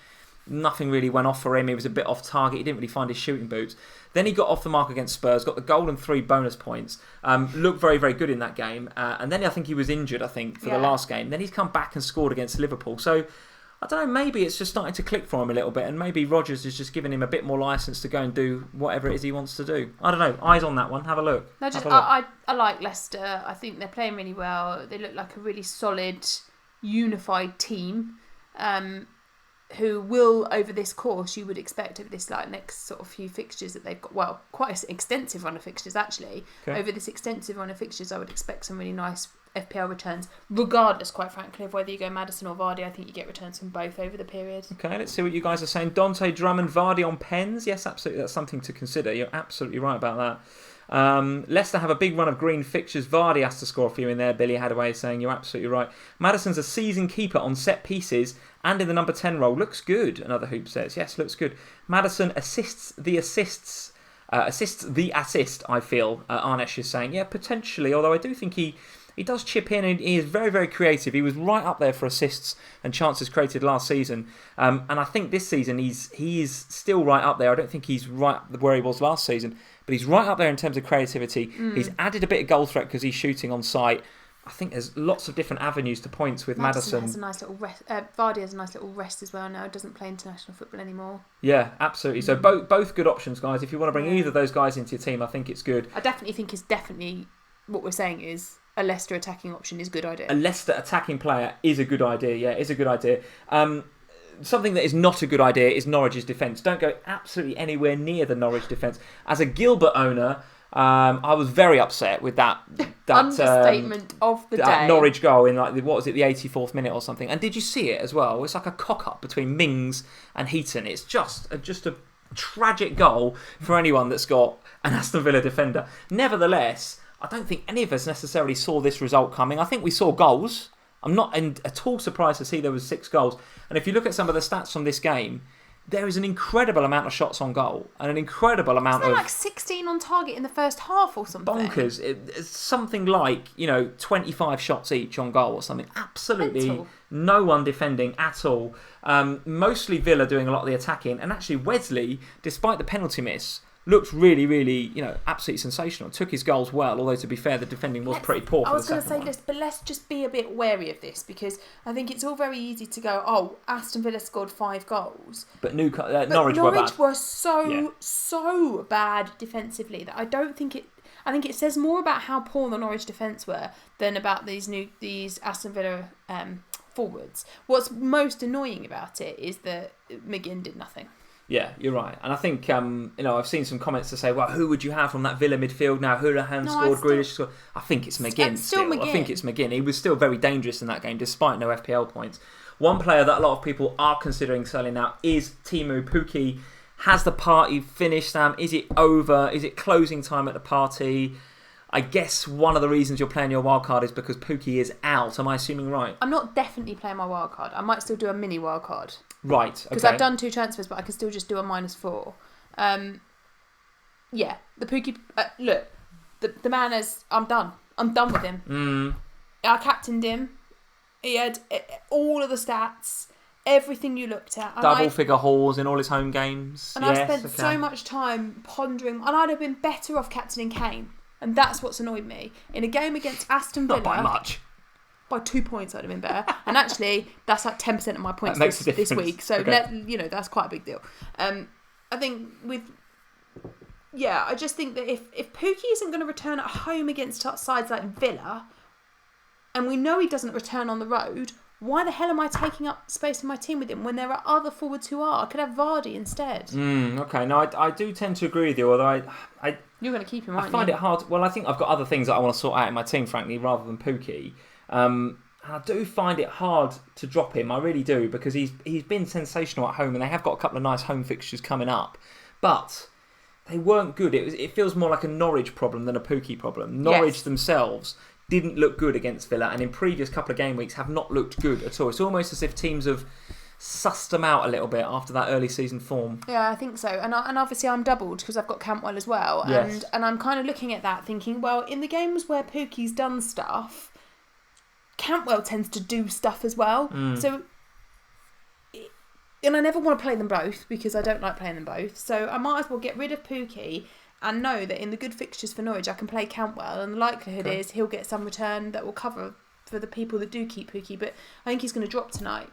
nothing really went off for him. He was a bit off target. He didn't really find his shooting boots. Then he got off the mark against Spurs, got the goal and 3 bonus points. Looked very, very good in that game. And then I think he was injured, for the last game. Then he's come back and scored against Liverpool. So, I don't know, maybe it's just starting to click for him a little bit. And maybe Rodgers is just giving him a bit more licence to go and do whatever it is he wants to do. I don't know. Eyes on that one. Have a look. No, I like Leicester. I think they're playing really well. They look like a really solid, unified team. Who will, over this course, you would expect over this next sort of few fixtures that they've got, well, quite an extensive run of fixtures actually. Okay. Over this extensive run of fixtures, I would expect some really nice FPL returns, regardless, quite frankly, of whether you go Maddison or Vardy. I think you get returns from both over the period. Okay, let's see what you guys are saying. Dante Drummond, Vardy on pens. Yes, absolutely, that's something to consider. You're absolutely right about Leicester have a big run of green fixtures. Vardy has to score a few in there. Billy Hadaway is saying you're absolutely right. Maddison's a seasoned keeper on set pieces and in the number 10 role. Looks good, another Hoop says. Yes, looks good. Maddison assists the assist, I feel. Arnesh is saying, yeah, potentially, although I do think he does chip in and he is very, very creative. He was right up there for assists and chances created last season. And I think this season he is still right up there. I don't think he's right where he was last season, but he's right up there in terms of creativity. He's added a bit of goal threat because he's shooting on sight. I think there's lots of different avenues to points with Maddison. Has a nice little rest. Vardy has a nice little rest as well now. Doesn't play international football anymore. Yeah, absolutely. So both good options, guys. If you want to bring either of those guys into your team, I think it's good. I definitely think what we're saying is a Leicester attacking option is a good idea. A Leicester attacking player is a good idea. Yeah, is a good idea. Something that is not a good idea is Norwich's defence. Don't go absolutely anywhere near the Norwich defence. As a Gilbert owner, I was very upset with that understatement of the day. Norwich goal in the 84th minute or something. And did you see it as well? It's like a cock-up between Mings and Heaton. It's just a tragic goal for anyone that's got an Aston Villa defender. Nevertheless, I don't think any of us necessarily saw this result coming. I think we saw goals. I'm not at all surprised to see there was 6 goals. And if you look at some of the stats from this game, there is an incredible amount of shots on goal and an incredible amount of... like 16 on target in the first half or something? Bonkers. It's something like, 25 shots each on goal or something. Absolutely mental. No one defending at all. Mostly Villa doing a lot of the attacking. And actually Wesley, despite the penalty miss, looked really, really, absolutely sensational. Took his goals well, although to be fair, the defending was pretty poor for the second one. I was going to say this, but let's just be a bit wary of this because I think it's all very easy to go, Aston Villa scored 5 goals. But Norwich were so bad defensively that I don't think it... I think it says more about how poor the Norwich defence were than about these Aston Villa forwards. What's most annoying about it is that McGinn did nothing. Yeah, you're right. And I think, I've seen some comments to say, well, who would you have from that Villa midfield now? Houlihan scored, Grealish scored. I think it's McGinn still. I think it's McGinn. He was still very dangerous in that game, despite no FPL points. One player that a lot of people are considering selling now is Teemu Pukki. Has the party finished, Sam? Is it over? Is it closing time at the party? I guess one of the reasons you're playing your wildcard is because Pukki is out. Am I assuming right? I'm not definitely playing my wildcard. I might still do a mini wildcard. Right, okay. Because I've done 2 transfers, but I can still just do a -4. The Pukki... look, the man is... I'm done. I'm done with him. I captained him. He had all of the stats, everything you looked at. Double-figure hauls in all his home games. And I spent so much time pondering... And I'd have been better off captaining Kane. And that's what's annoyed me. In a game against Aston Villa... Not by much. By 2 points, I'd have been better. And actually, that's like 10% of my points this week. So, that's quite a big deal. I think I just think that if Pukki isn't going to return at home against sides like Villa, and we know he doesn't return on the road, why the hell am I taking up space in my team with him when there are other forwards who are? I could have Vardy instead. Okay, no, I do tend to agree with you, although you're going to keep him, aren't you? I find it hard. Well, I think I've got other things that I want to sort out in my team, frankly, rather than Pukki. I do find it hard to drop him. I really do, because he's been sensational at home, and they have got a couple of nice home fixtures coming up, but they weren't good. It feels more like a Norwich problem than a Pukki problem. Norwich themselves didn't look good against Villa, and in previous couple of game weeks have not looked good at all. It's almost as if teams have sussed them out a little bit after that early season form. Yeah, I think so. And obviously I'm doubled because I've got Cantwell as well. Yes. And I'm kind of looking at that thinking, well, in the games where Pukki's done stuff, Cantwell tends to do stuff as well. So, and I never want to play them both because I don't like playing them both. So I might as well get rid of Pukki and know that in the good fixtures for Norwich I can play Cantwell, and the likelihood is he'll get some return that will cover for the people that do keep Pukki. But I think he's going to drop tonight.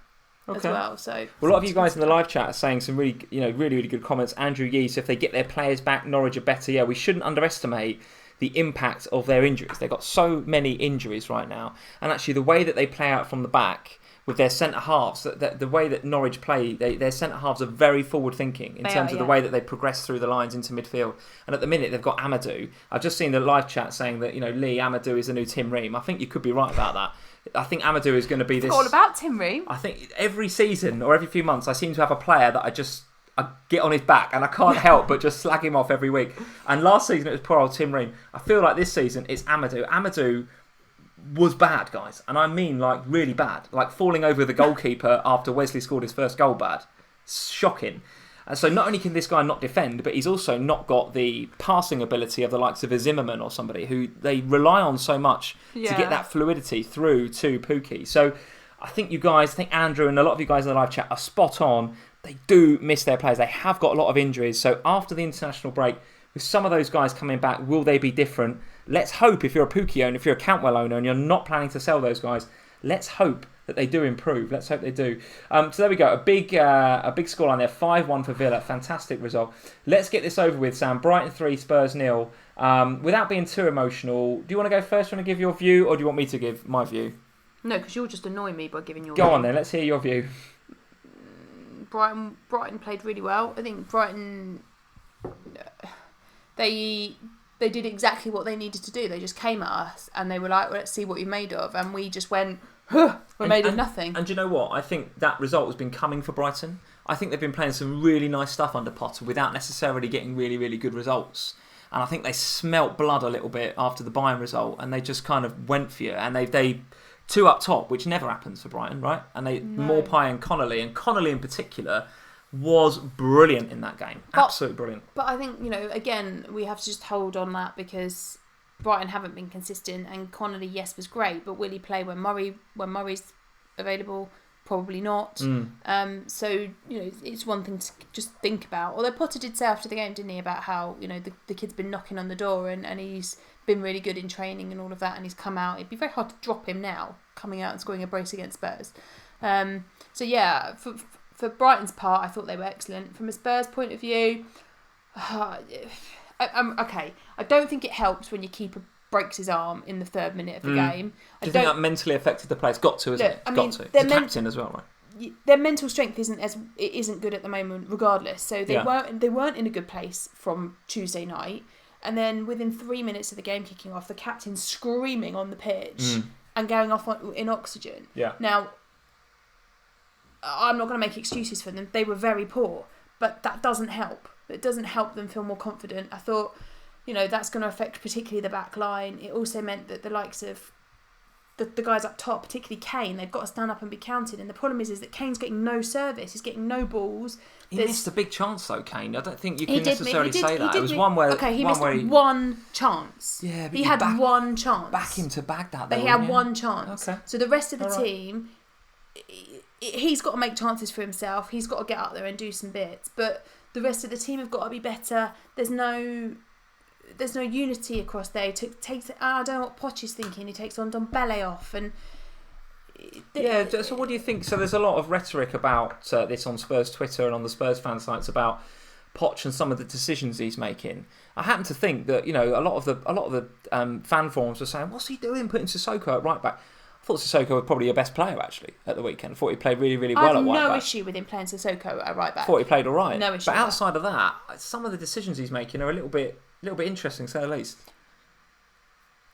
As well. So a lot of you guys in the live chat are saying some really, really good comments. Andrew Yee, so if they get their players back, Norwich are better. Yeah, we shouldn't underestimate the impact of their injuries. They've got so many injuries right now, and actually the way that they play out from the back with their centre halves, the way that Norwich play, their centre halves are very forward thinking in terms of the way that they progress through the lines into midfield. And at the minute they've got Amadou. I've just seen the live chat saying that Lee Amadou is the new Tim Ream. I think you could be right about that. I think Amadou is going to be this... All about Tim Ream. I think every season or every few months I seem to have a player that I get on his back and I can't help but just slag him off every week. And last season it was poor old Tim Ream. I feel like this season it's Amadou. Amadou was bad, guys, and I mean like really bad, like falling over the goalkeeper after Wesley scored his first goal. Bad, shocking. And so not only can this guy not defend, but he's also not got the passing ability of the likes of a Zimmerman or somebody who they rely on so much to get that fluidity through to Pukki. So I think you guys, I think Andrew and a lot of you guys in the live chat are spot on. They do miss their players. They have got a lot of injuries. So after the international break, with some of those guys coming back, will they be different? Let's hope, if you're a Pukki owner, if you're a Cantwell owner and you're not planning to sell those guys, let's hope that they do improve. Let's hope they do. So there we go. A big scoreline there. 5-1 for Villa. Fantastic result. Let's get this over with, Sam. Brighton 3, Spurs 0. Without being too emotional, do you want to go first? Do you want to give your view, or do you want me to give my view? No, because you'll just annoy me by giving your view. Go on then. Let's hear your view. Brighton played really well. I think Brighton, they did exactly what they needed to do. They just came at us and they were like, well, let's see what you're made of. And we just went, we're made of nothing. And do you know what? I think that result has been coming for Brighton. I think they've been playing some really nice stuff under Potter without necessarily getting really, really good results. And I think they smelt blood a little bit after the Bayern result and they just kind of went for you. And they two up top, which never happens for Brighton, right? And Maupay and Connolly in particular was brilliant in that game. Absolutely brilliant. But I think, again, we have to just hold on that because Brighton haven't been consistent and Connolly, yes, was great, but will he play when Murray's available? Probably not. So, it's one thing to just think about. Although Potter did say after the game, didn't he, about how, the kid's been knocking on the door and he's been really good in training and all of that and he's come out. It'd be very hard to drop him now, coming out and scoring a brace against Spurs. So, yeah, for Brighton's part, I thought they were excellent. From a Spurs point of view, okay, I don't think it helps when your keeper breaks his arm in the 3rd minute of the game. Do you think that mentally affected the players? Got to, isn't it? Got to. He's captain as well, right? Their mental strength isn't good at the moment, regardless. So they weren't in a good place from Tuesday night, and then within 3 minutes of the game kicking off, the captain's screaming on the pitch and going off in oxygen. Yeah. Now, I'm not going to make excuses for them. They were very poor, but that doesn't help. It doesn't help them feel more confident. I thought, that's going to affect particularly the back line. It also meant that the likes of the guys up top, particularly Kane, they've got to stand up and be counted. And the problem is that Kane's getting no service. He's getting no balls. He missed a big chance though, Kane. I don't think you can necessarily say that. It was one he missed one chance. Yeah, but he had one chance. Back him to Baghdad. But he had one chance. Okay. So the rest of the team, he's got to make chances for himself. He's got to get up there and do some bits. But the rest of the team have got to be better. There's no unity across there. I don't know what Poch is thinking. He takes on Dombele off and... so what do you think? So there's a lot of rhetoric about this on Spurs Twitter and on the Spurs fan sites about Poch and some of the decisions he's making. I happen to think that a lot of the fan forums are saying, what's he doing putting Sissoko at right back? I thought Sissoko was probably your best player actually at the weekend. I thought he played really, really well at right back. I have no issue with him playing Sissoko at right back. I thought he played all right. No issue. But outside of that, some of the decisions he's making are a little bit interesting, to say the least.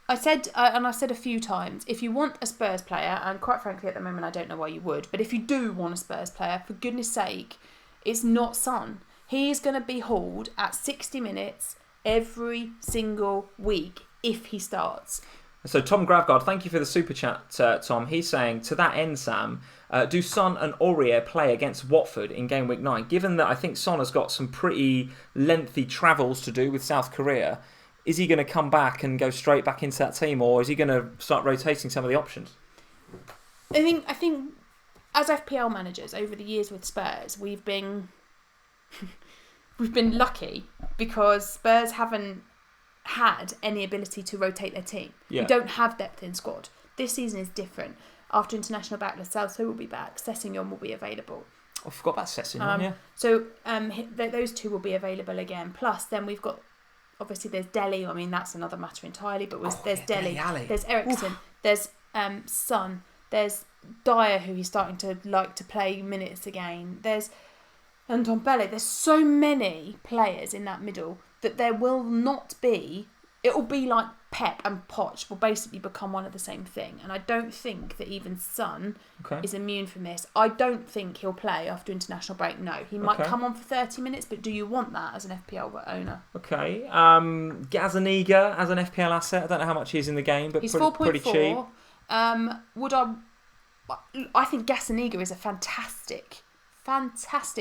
I said a few times, if you want a Spurs player, and quite frankly at the moment I don't know why you would, but if you do want a Spurs player, for goodness sake, it's not Son. He's going to be hauled at 60 minutes every single week if he starts. So Tom Gravgard, thank you for the super chat, Tom. He's saying, to that end, Sam, do Son and Aurier play against Watford in Game Week 9? Given that I think Son has got some pretty lengthy travels to do with South Korea, is he going to come back and go straight back into that team, or is he going to start rotating some of the options? I think as FPL managers over the years with Spurs, we've been lucky because Spurs haven't had any ability to rotate their team. Yeah. We don't have depth in squad. This season is different. After international backlist, Salso will be back. Sessegnon will be available. I forgot about Sessegnon, yeah. So those two will be available again. Plus, then we've got, obviously there's Dele. I mean, that's another matter entirely. But there's Dele. There's Ericsson. There's Son. There's Dyer, who he's starting to like to play minutes again. There's Ndombele. There's so many players in that middle that there will not be. It will be like Pep and Poch will basically become one of the same thing. And I don't think that even Son is immune from this. I don't think he'll play after international break. No, he might come on for 30 minutes, but do you want that as an FPL owner? Okay. Gazaniga as an FPL asset. I don't know how much he is in the game, but he's pretty cheap. I think Gazaniga is a fantastic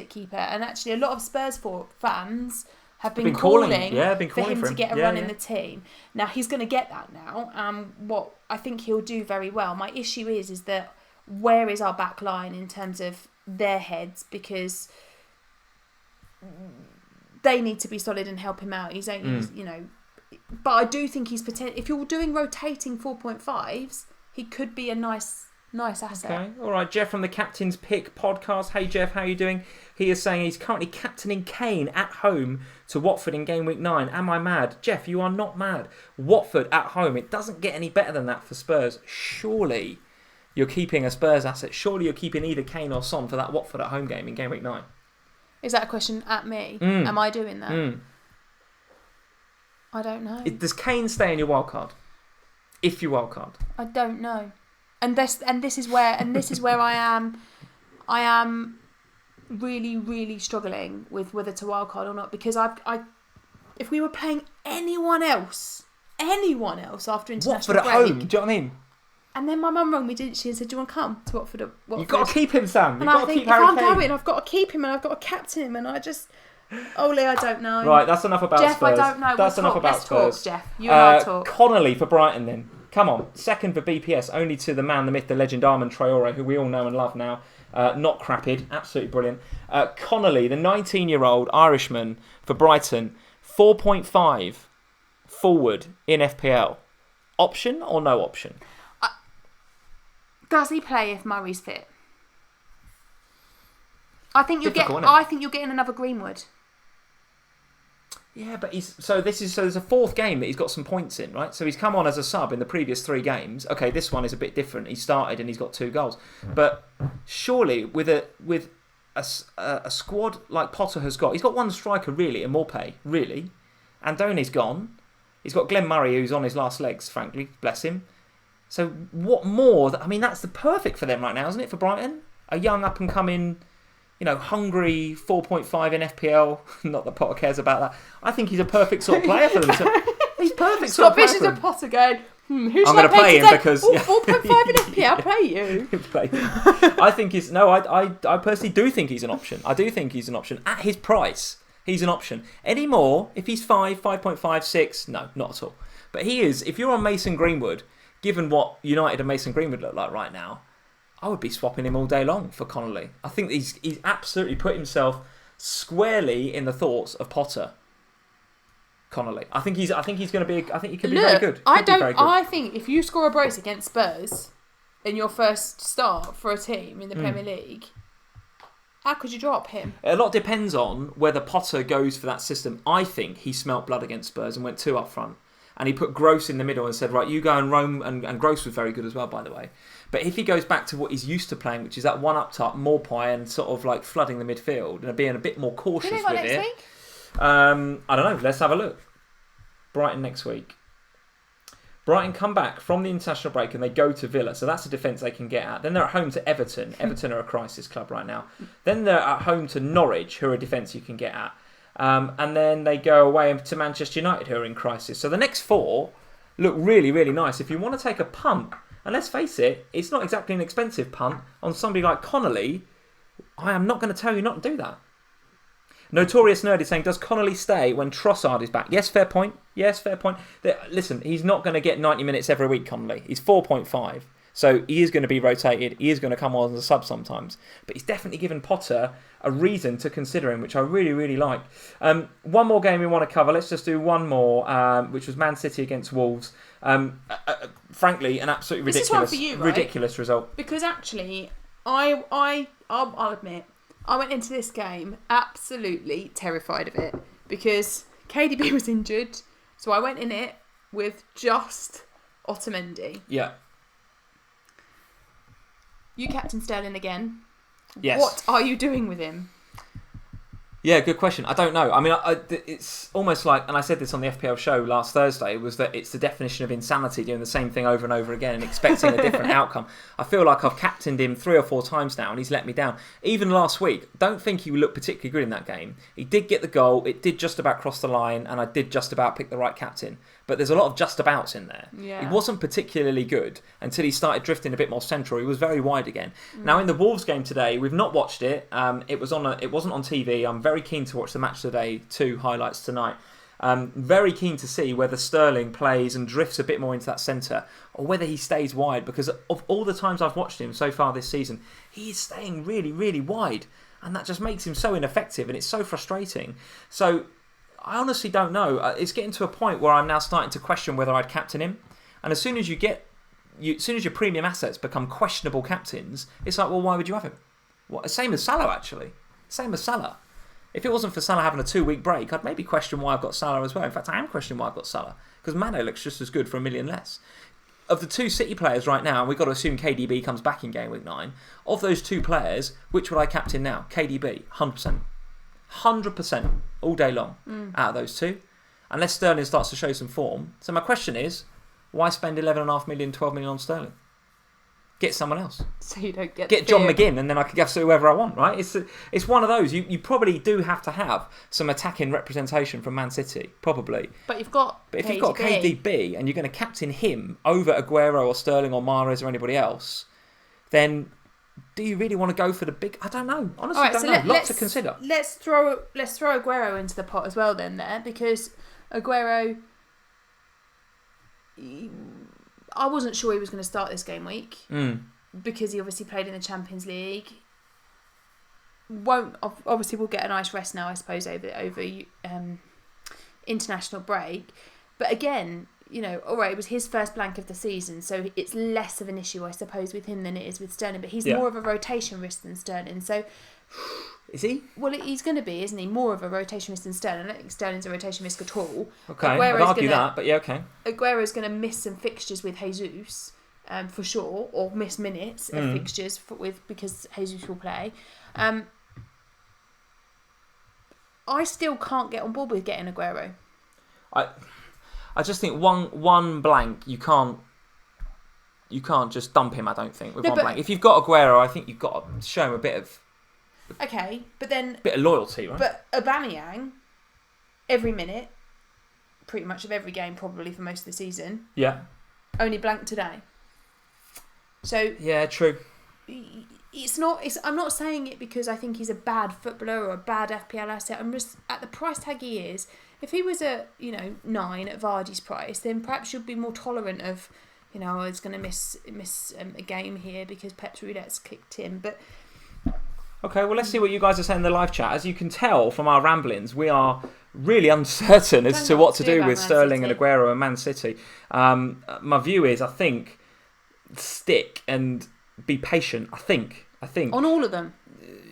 keeper. And actually a lot of Spurs fans have been calling for him to get a run in the team. Now he's going to get that now. What I think he'll do very well. My issue is that where is our back line in terms of their heads, because they need to be solid and help him out. He's but I do think he's potential. If you're doing rotating 4.5s, he could be a nice asset. Okay, all right. Jeff from the Captain's Pick podcast. Hey Jeff, how are you doing? He is saying he's currently captaining Kane at home to Watford in game week 9. Am I mad? Jeff, you are not mad. Watford at home. It doesn't get any better than that for Spurs. Surely you're keeping a Spurs asset. Surely you're keeping either Kane or Son for that Watford at home game in game week 9. Is that a question at me? Am I doing that? I don't know. Does Kane stay in your wildcard? If you wildcard? I don't know. And this is where I am really, really struggling with whether to wildcard or not, because if we were playing anyone else after international Watford at break, home, do you know what I mean? And then my mum rang me, didn't she, and said, "Do you want to come to Watford?" You've got to keep him, Sam. You've and got I to think keep Harry Kane. if I'm going, I've got to keep him, and I've got to captain him, and I don't know. Right, that's enough about Jeff, Spurs. I don't know. That's enough about Let's Spurs. talk, Jeff. You and I talk. Connolly for Brighton then. Come on, second for BPS, only to the man, the myth, the legend, Armand Traore, who we all know and love now. Not crapped, absolutely brilliant. Connolly, the 19-year-old Irishman for Brighton, 4.5 forward in FPL. Option or no option? Does he play if Murray's fit? I think you're getting another Greenwood. Yeah, but there's a fourth game that he's got some points in, right? So he's come on as a sub in the previous 3 games. Okay, this one is a bit different. He started and he's got 2 goals. But surely with a squad like Potter has got, he's got one striker really, and Morpay, really. Andoni's gone. He's got Glenn Murray, who's on his last legs, frankly, bless him. So what more? I mean, that's the perfect for them right now, isn't it, for Brighton? A young up and coming, hungry 4.5 in FPL. Not that Potter cares about that. I think he's a perfect sort of player for them. He's perfect sort of player for them. Potter going, who should I'm going to play him today? because 4.5 in FPL, play you. I think he's I personally do think he's an option. I do think he's an option at his price. He's an option. Any more, if he's 5.5, 6, no, not at all. But he is. If you're on Mason Greenwood, given what United and Mason Greenwood look like right now, I would be swapping him all day long for Connolly. I think he's absolutely put himself squarely in the thoughts of Potter. Connolly. I think he's going to be. I think he could be very good. I think if you score a brace against Spurs in your first start for a team in the Premier League, how could you drop him? A lot depends on whether Potter goes for that system. I think he smelt blood against Spurs and went 2 up front. And he put Gross in the middle and said, right, you go and roam. And Gross was very good as well, by the way. But if he goes back to what he's used to playing, which is that one up top, Morpay, and sort of like flooding the midfield and being a bit more cautious with next it. Week? I don't know. Let's have a look. Brighton next week. Brighton come back from the international break and they go to Villa. So that's a defence they can get at. Then they're at home to Everton. Everton are a crisis club right now. Then they're at home to Norwich, who are a defence you can get at. And then they go away to Manchester United, who are in crisis. So the next 4 look really, really nice. If you want to take a punt, and let's face it, it's not exactly an expensive punt on somebody like Connolly, I am not going to tell you not to do that. Notorious Nerd is saying, does Connolly stay when Trossard is back? Yes, fair point. Listen, he's not going to get 90 minutes every week, Connolly. He's 4.5. So he is going to be rotated. He is going to come on as a sub sometimes. But he's definitely given Potter a reason to consider him, which I really, really like. One more game we want to cover. Let's just do one more, which was Man City against Wolves. Frankly, an absolutely ridiculous result. Because actually, I'll admit, I went into this game absolutely terrified of it. Because KDB was injured. So I went in it with just Otamendi. Yeah. You captain Sterling again. Yes. What are you doing with him? Yeah, good question. I don't know. I mean, it's almost like, and I said this on the FPL show last Thursday, was that it's the definition of insanity, doing the same thing over and over again and expecting a different outcome. I feel like I've captained him 3 or 4 times now and he's let me down. Even last week, don't think he looked particularly good in that game. He did get the goal, it did just about cross the line, and I did just about pick the right captain. But there's a lot of just abouts in there. Yeah. He wasn't particularly good until he started drifting a bit more central. He was very wide again. Now in the Wolves game today, we've not watched it. It wasn't on TV. I'm very keen to watch the match today. 2 highlights tonight. Very keen to see whether Sterling plays and drifts a bit more into that centre, or whether he stays wide. Because of all the times I've watched him so far this season, he is staying really, really wide, and that just makes him so ineffective, and it's so frustrating. So I honestly don't know. It's getting to a point where I'm now starting to question whether I'd captain him. And as soon as as soon as your premium assets become questionable captains, it's like, well, why would you have him? Same as Salah, actually. Same as Salah. If it wasn't for Salah having a 2-week break, I'd maybe question why I've got Salah as well. In fact, I am questioning why I've got Salah, because Mane looks just as good for $1 million less. Of the 2 City players right now, and we've got to assume KDB comes back in Gameweek 9, of those 2 players, which would I captain now? KDB, 100%. 100% all day long out of those 2, unless Sterling starts to show some form. So my question is, why spend 11.5 million, 12 million on Sterling? Get someone else. So you don't get John McGinn, and then I could guess whoever I want, right? It's one of those. You probably do have to have some attacking representation from Man City, probably. But you've got if you've got KDB and you're going to captain him over Aguero or Sterling or Mahrez or anybody else, then do you really want to go for the big? I don't know. Honestly, I don't know. Lots to consider. Let's throw Aguero into the pot as well then there, because Aguero, I wasn't sure he was going to start this game week because he obviously played in the Champions League. Obviously we'll get a nice rest now, I suppose, over international break. But again, you know, all right, it was his first blank of the season, so it's less of an issue, I suppose, with him than it is with Sterling. But he's more of a rotation risk than Sterling. So, is he? Well, he's going to be, isn't he? More of a rotation risk than Sterling. I don't think Sterling's a rotation risk at all. Okay, I'd argue that, but yeah, okay. Aguero's going to miss some fixtures with Jesus, for sure, or miss minutes of fixtures because Jesus will play. I still can't get on board with getting Aguero. I just think one blank, you can't just dump him, I don't think, with one blank. If you've got Aguero, I think you've got to show him a bit of... Okay, but then... bit of loyalty, right? But Aubameyang, every minute, pretty much of every game probably for most of the season. Yeah. Only blank today. So... Yeah, true. I'm not saying it because I think he's a bad footballer or a bad FPL asset. I'm just, at the price tag he is, if he was a 9 at Vardy's price, then perhaps you'd be more tolerant of, he's going to miss a game here because Pep's roulette's kicked him. But okay, well, let's see what you guys are saying in the live chat. As you can tell from our ramblings, we are really uncertain as to what to do with Sterling and Aguero and Man City. My view is, I think, stick and be patient. I think on all of them.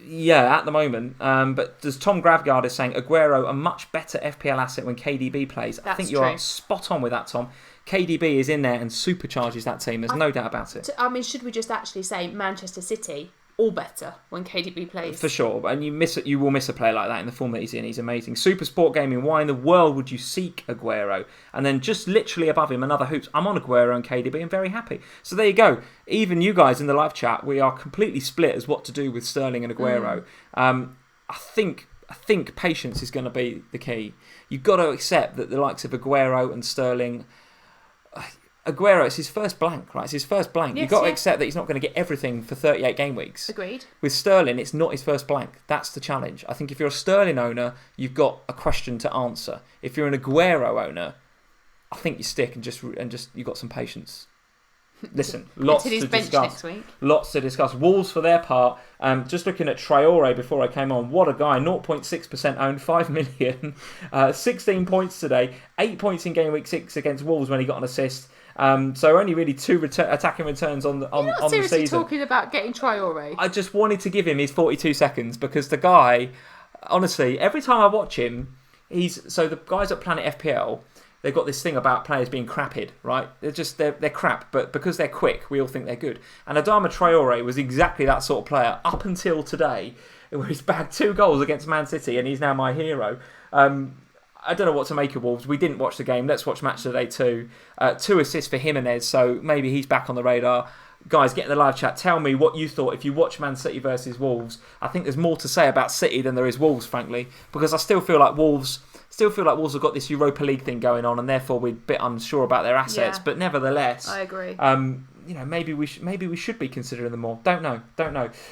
Yeah, at the moment. But as Tom Gravgard is saying, Aguero a much better FPL asset when KDB plays. I think you are spot on with that, Tom. KDB is in there and supercharges that team. There's no doubt about it. I mean, should we just actually say Manchester City all better when KDB plays? For sure, and you will miss a player like that in the form that he's in. He's amazing. Super Sport Gaming, why in the world would you seek Aguero? And then just literally above him, another Hoops. I'm on Aguero and KDB and very happy. So there you go. Even you guys in the live chat, we are completely split as what to do with Sterling and Aguero. I think patience is going to be the key. You've got to accept that the likes of Aguero and Sterling... Aguero, it's his first blank, right? It's his first blank. Yes, You've got to accept that he's not going to get everything for 38 game weeks. Agreed. With Sterling, it's not his first blank. That's the challenge. I think if you're a Sterling owner, you've got a question to answer. If you're an Aguero owner, I think you stick and just you've got some patience. Listen, lots to discuss. Lots to discuss. Wolves, for their part, just looking at Traore before I came on. What a guy! 0.6% owned, 5 million, 16 points today, 8 points in game week 6 against Wolves when he got an assist. So only really 2 attacking returns on the season. You're not seriously talking about getting Traore. I just wanted to give him his 42 seconds because the guy, honestly, every time I watch him, the guys at Planet FPL. They've got this thing about players being crapped, right? They're crap, but because they're quick, we all think they're good. And Adama Traore was exactly that sort of player up until today. where he's bagged 2 goals against Man City and he's now my hero. I don't know what to make of Wolves. We didn't watch the game. Let's watch Match of the Day 2. 2 assists for Jimenez, so maybe he's back on the radar. Guys, get in the live chat. Tell me what you thought if you watch Man City versus Wolves. I think there's more to say about City than there is Wolves, frankly, because I still feel like Wolves have got this Europa League thing going on, and therefore we're a bit unsure about their assets. But nevertheless, I agree. Maybe we should be considering them more. Don't know.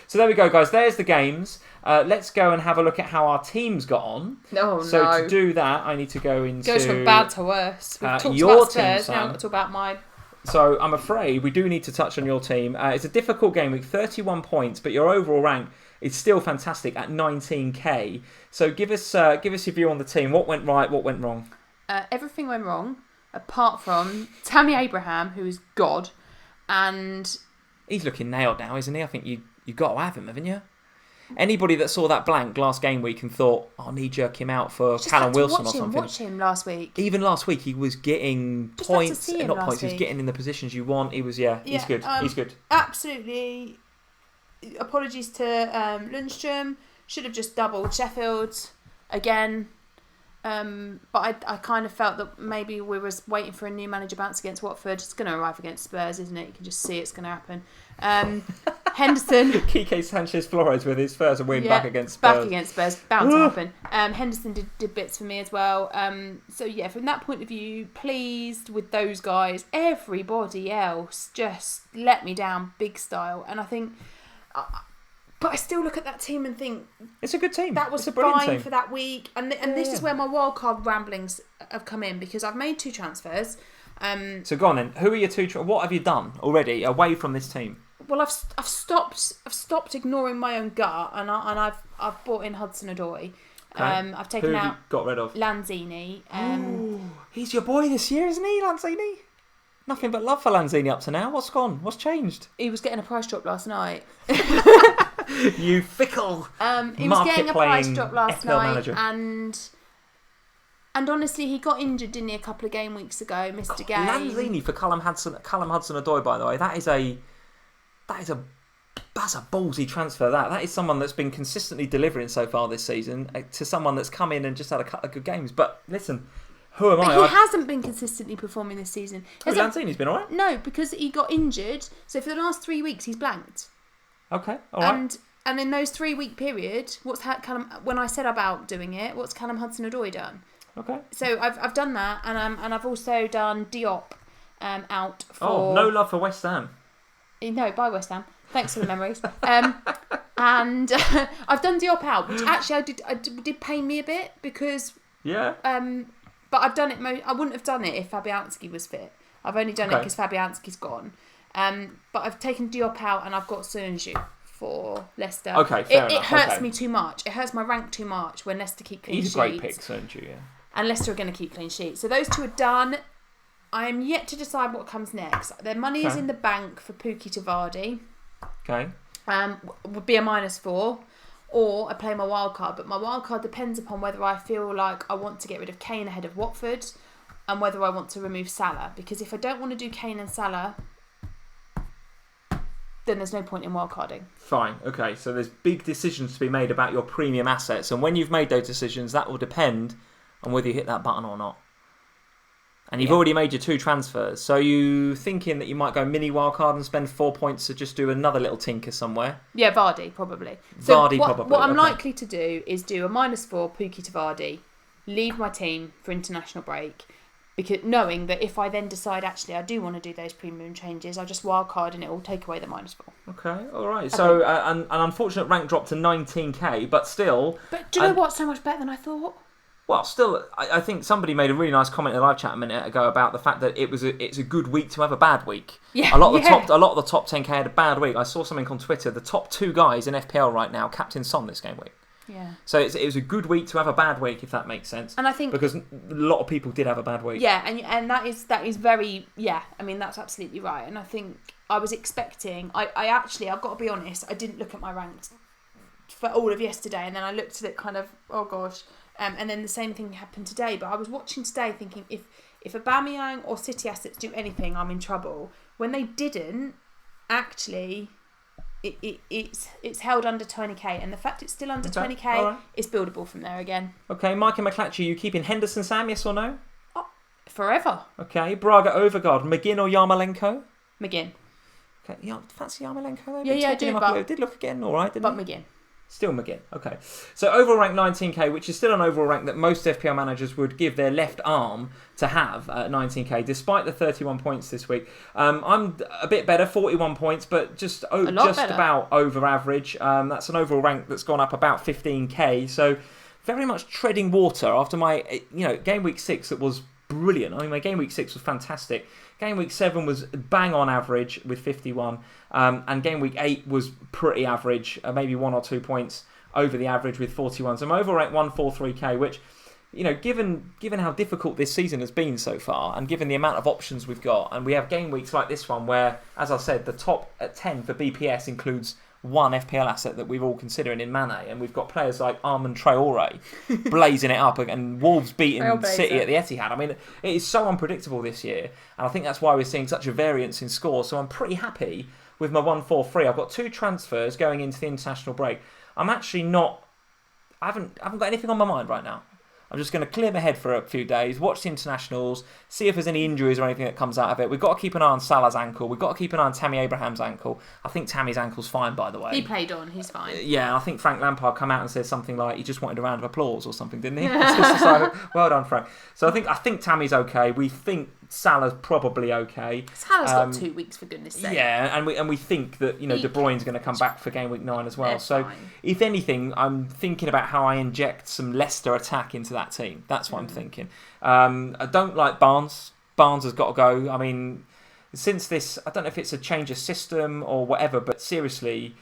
So there we go, guys. There's the games. Let's go and have a look at how our teams got on. So to do that, I need to go into... Goes from bad to worse. We've talked your about Spurs, team, now I've got to talk about mine. So I'm afraid we do need to touch on your team. It's a difficult game week, 31 points, but your overall rank is still fantastic at 19k. So give us your view on the team. What went right? What went wrong? Everything went wrong, apart from Tammy Abraham, who is God, and he's looking nailed now, isn't he? I think you got to have him, haven't you? Anybody that saw that blank last game week and thought, I'll knee-jerk him out for Callum Wilson or something. Watch him last week. Even last week, he was getting points. Not points, he was getting in the positions you want. He was, he's good. He's good. Absolutely. Apologies to Lundstrom. Should have just doubled Sheffield again. But I kind of felt that maybe we was waiting for a new manager bounce against Watford. It's going to arrive against Spurs, isn't it? You can just see it's going to happen. Henderson. Kike Sanchez-Flores with his first win back against Spurs. Back against Spurs. Bound to happen. Henderson did bits for me as well. So yeah, from that point of view, pleased with those guys. Everybody else just let me down big style. And I think... But I still look at that team and think... It's a good team. That was fine for that week. And this is where my wildcard ramblings have come in, because I've made 2 transfers. So go on then. Who are your 2... What have you done already away from this team? Well, I've stopped ignoring my own gut, and I've brought in Hudson-Odoi. Okay. I've taken Who out... have you got rid of? Lanzini. He's your boy this year, isn't he, Lanzini? Nothing but love for Lanzini up to now. What's gone? What's changed? He was getting a price drop last night. You fickle he was getting a price drop last FPL night, manager. and honestly, he got injured, didn't he, a couple of game weeks ago, missed a game. Lanzini for Callum Hudson-Odoi, by the way. That's a ballsy transfer. That is someone that's been consistently delivering so far this season to someone that's come in and just had a couple of good games. But listen, who am I? He hasn't been consistently performing this season. Lanzini's been alright. No, because he got injured. So for the last 3 weeks, he's blanked. Okay, alright. And in those 3 week period, when I said about doing it, what's Callum Hudson-Odoi done? Okay. So I've done that, and I've also done Diop out for. Oh, no love for West Ham. No, by West Ham. Thanks for the memories. And I've done Diop out, which actually I did pain me a bit, because but I've done it. I wouldn't have done it if Fabianski was fit. I've only done it because Fabianski's gone. But I've taken Diop out, and I've got Sunju for Leicester. Okay, fair enough. It hurts me too much. It hurts my rank too much when Leicester keep clean sheets. He's a great pick, Sunju, yeah. And Leicester are going to keep clean sheets. So those 2 are done. I am yet to decide what comes next. Their money is in the bank for Pukki to Vardy. Okay. Would be a -4. Or I play my wild card. But my wild card depends upon whether I feel like I want to get rid of Kane ahead of Watford, and whether I want to remove Salah. Because if I don't want to do Kane and Salah, then there's no point in wildcarding. Fine, okay. So there's big decisions to be made about your premium assets, and when you've made those decisions, that will depend on whether you hit that button or not. And you've already made your 2 transfers, so you thinking that you might go mini wildcard and spend 4 points to just do another little tinker somewhere? Yeah, Vardy, probably. What I'm likely to do is do a -4 Pukki to Vardy, leave my team for international break, because knowing that if I then decide actually I do want to do those premium changes, I'll just wildcard and it will take away the -4. Okay, all right. So an unfortunate rank drop to 19k, but still. But do you know what's so much better than I thought? Well, still, I think somebody made a really nice comment in the live chat a minute ago about the fact that it's a good week to have a bad week. Yeah, a lot of the top 10k had a bad week. I saw something on Twitter. The top 2 guys in FPL right now captain Son this game week. Yeah. So it was a good week to have a bad week, if that makes sense. And I think because a lot of people did have a bad week. Yeah, and that is very I mean, that's absolutely right. And I think I was expecting. I've got to be honest. I didn't look at my ranks for all of yesterday, and then I looked at it kind of and then the same thing happened today. But I was watching today thinking if Aubameyang or City assets do anything, I'm in trouble. When they didn't, actually, it's held under 20k, and the fact it's still under 20k right. is buildable from there again. Okay, Mike and McClatchy, you keeping Henderson, Sam? Yes or no? Forever. Okay, Braga, Overgaard, McGinn or Yarmolenko? McGinn. Okay, yeah, fancy Yarmolenko though? Yeah, I do. But did look again, all right, didn't he? McGinn. Still McGinn. Okay, so overall rank 19k, which is still an overall rank that most FPL managers would give their left arm to have at 19k, despite the 31 points this week. I'm a bit better, 41 points, but just about over average. That's an overall rank that's gone up about 15k. So very much treading water after my, game week 6 that was brilliant. I mean, my game week 6 was fantastic. Game week 7 was bang on average with 51, and game week 8 was pretty average, maybe 1 or 2 points over the average with 41. So I'm overall rank 143k, which, given how difficult this season has been so far, and given the amount of options we've got, and we have game weeks like this one where, as I said, the top 10 for BPS includes one FPL asset that we're all considering in Mane, and we've got players like Armand Traore blazing it up, and Wolves beating City at the Etihad. I mean, it is so unpredictable this year, and I think that's why we're seeing such a variance in score. So I'm pretty happy with my 1-4-3. I've got 2 transfers going into the international break. I'm actually not. I haven't got anything on my mind right now. I'm just going to clear my head for a few days, watch the internationals, see if there's any injuries or anything that comes out of it. We've got to keep an eye on Salah's ankle. We've got to keep an eye on Tammy Abraham's ankle. I think Tammy's ankle's fine, by the way. He played on, he's fine. Yeah, I think Frank Lampard come out and said something like he just wanted a round of applause or something, didn't he? Well done, Frank. So I think Tammy's okay. We think Salah's probably okay. Salah's got 2 weeks, for goodness sake. Yeah, and we think that De Bruyne's going to come back for game week 9 as well. They're so fine. If anything, I'm thinking about how I inject some Leicester attack into that team. That's what I'm thinking. I don't like Barnes. Barnes has got to go. I mean, since this, I don't know if it's a change of system or whatever, but seriously,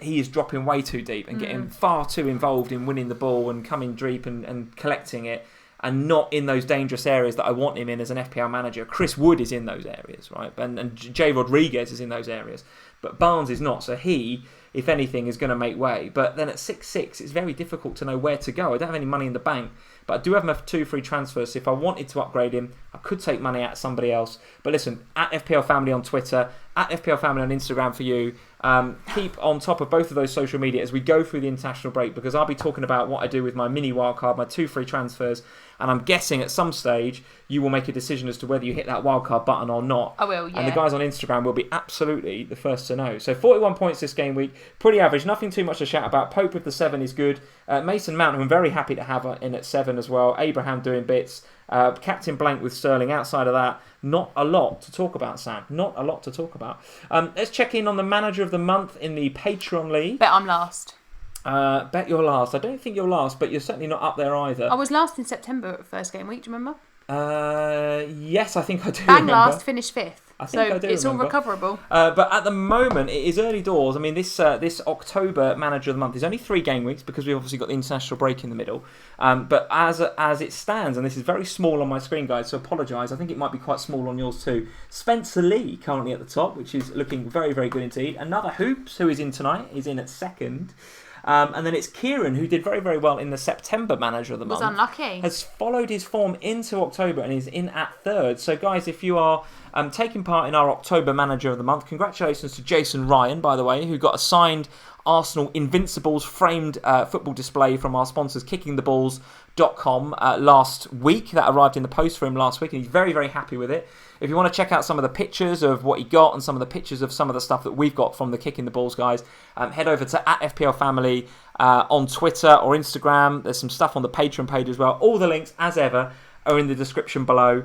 he is dropping way too deep and getting far too involved in winning the ball and coming deep and collecting it, and not in those dangerous areas that I want him in as an FPL manager. Chris Wood is in those areas, right? And Jay Rodriguez is in those areas. But Barnes is not. So he, if anything, is going to make way. But then at 6-6, it's very difficult to know where to go. I don't have any money in the bank, but I do have my 2 free transfers. So if I wanted to upgrade him, I could take money out of somebody else. But listen, at FPL Family on Twitter, at FPL Family on Instagram for you. Keep on top of both of those social media as we go through the international break, because I'll be talking about what I do with my mini wildcard, my 2 free transfers, and I'm guessing at some stage you will make a decision as to whether you hit that wildcard button or not. I will, yeah. And the guys on Instagram will be absolutely the first to know. So 41 points this game week, pretty average, nothing too much to shout about. Pope with the 7 is good. Mason Mount, who I'm very happy to have in at 7 as well. Abraham doing bits. Captain Blank with Sterling. Outside of that, not a lot to talk about, Sam. Not a lot to talk about. Let's check in on the manager of the month in the Patreon League. Bet I'm last. Bet you're last. I don't think you're last, but you're certainly not up there either. I was last in September at first game week, do you remember? Yes, I think I do Bang remember. last, finished 5th. I think I do it's remember. all recoverable. But at the moment, it is early doors. I mean, this October Manager of the Month is only 3 game weeks because we've obviously got the international break in the middle. But as it stands, and this is very small on my screen, guys, so apologise. I think it might be quite small on yours too. Spencer Lee currently at the top, which is looking very, very good indeed. Another Hoops, who is in tonight, is in at 2nd. And then it's Kieran, who did very, very well in the September Manager of the Month. Was unlucky. Has followed his form into October and is in at 3rd. So, guys, if you are taking part in our October Manager of the Month, congratulations to Jason Ryan, by the way, who got a signed Arsenal Invincibles framed football display from our sponsors, kickingtheballs.com, last week. That arrived in the post for him last week, and he's very, very happy with it. If you want to check out some of the pictures of what he got and some of the pictures of some of the stuff that we've got from the Kicking the Balls guys, head over to @FPL Family on Twitter or Instagram. There's some stuff on the Patreon page as well. All the links, as ever, are in the description below.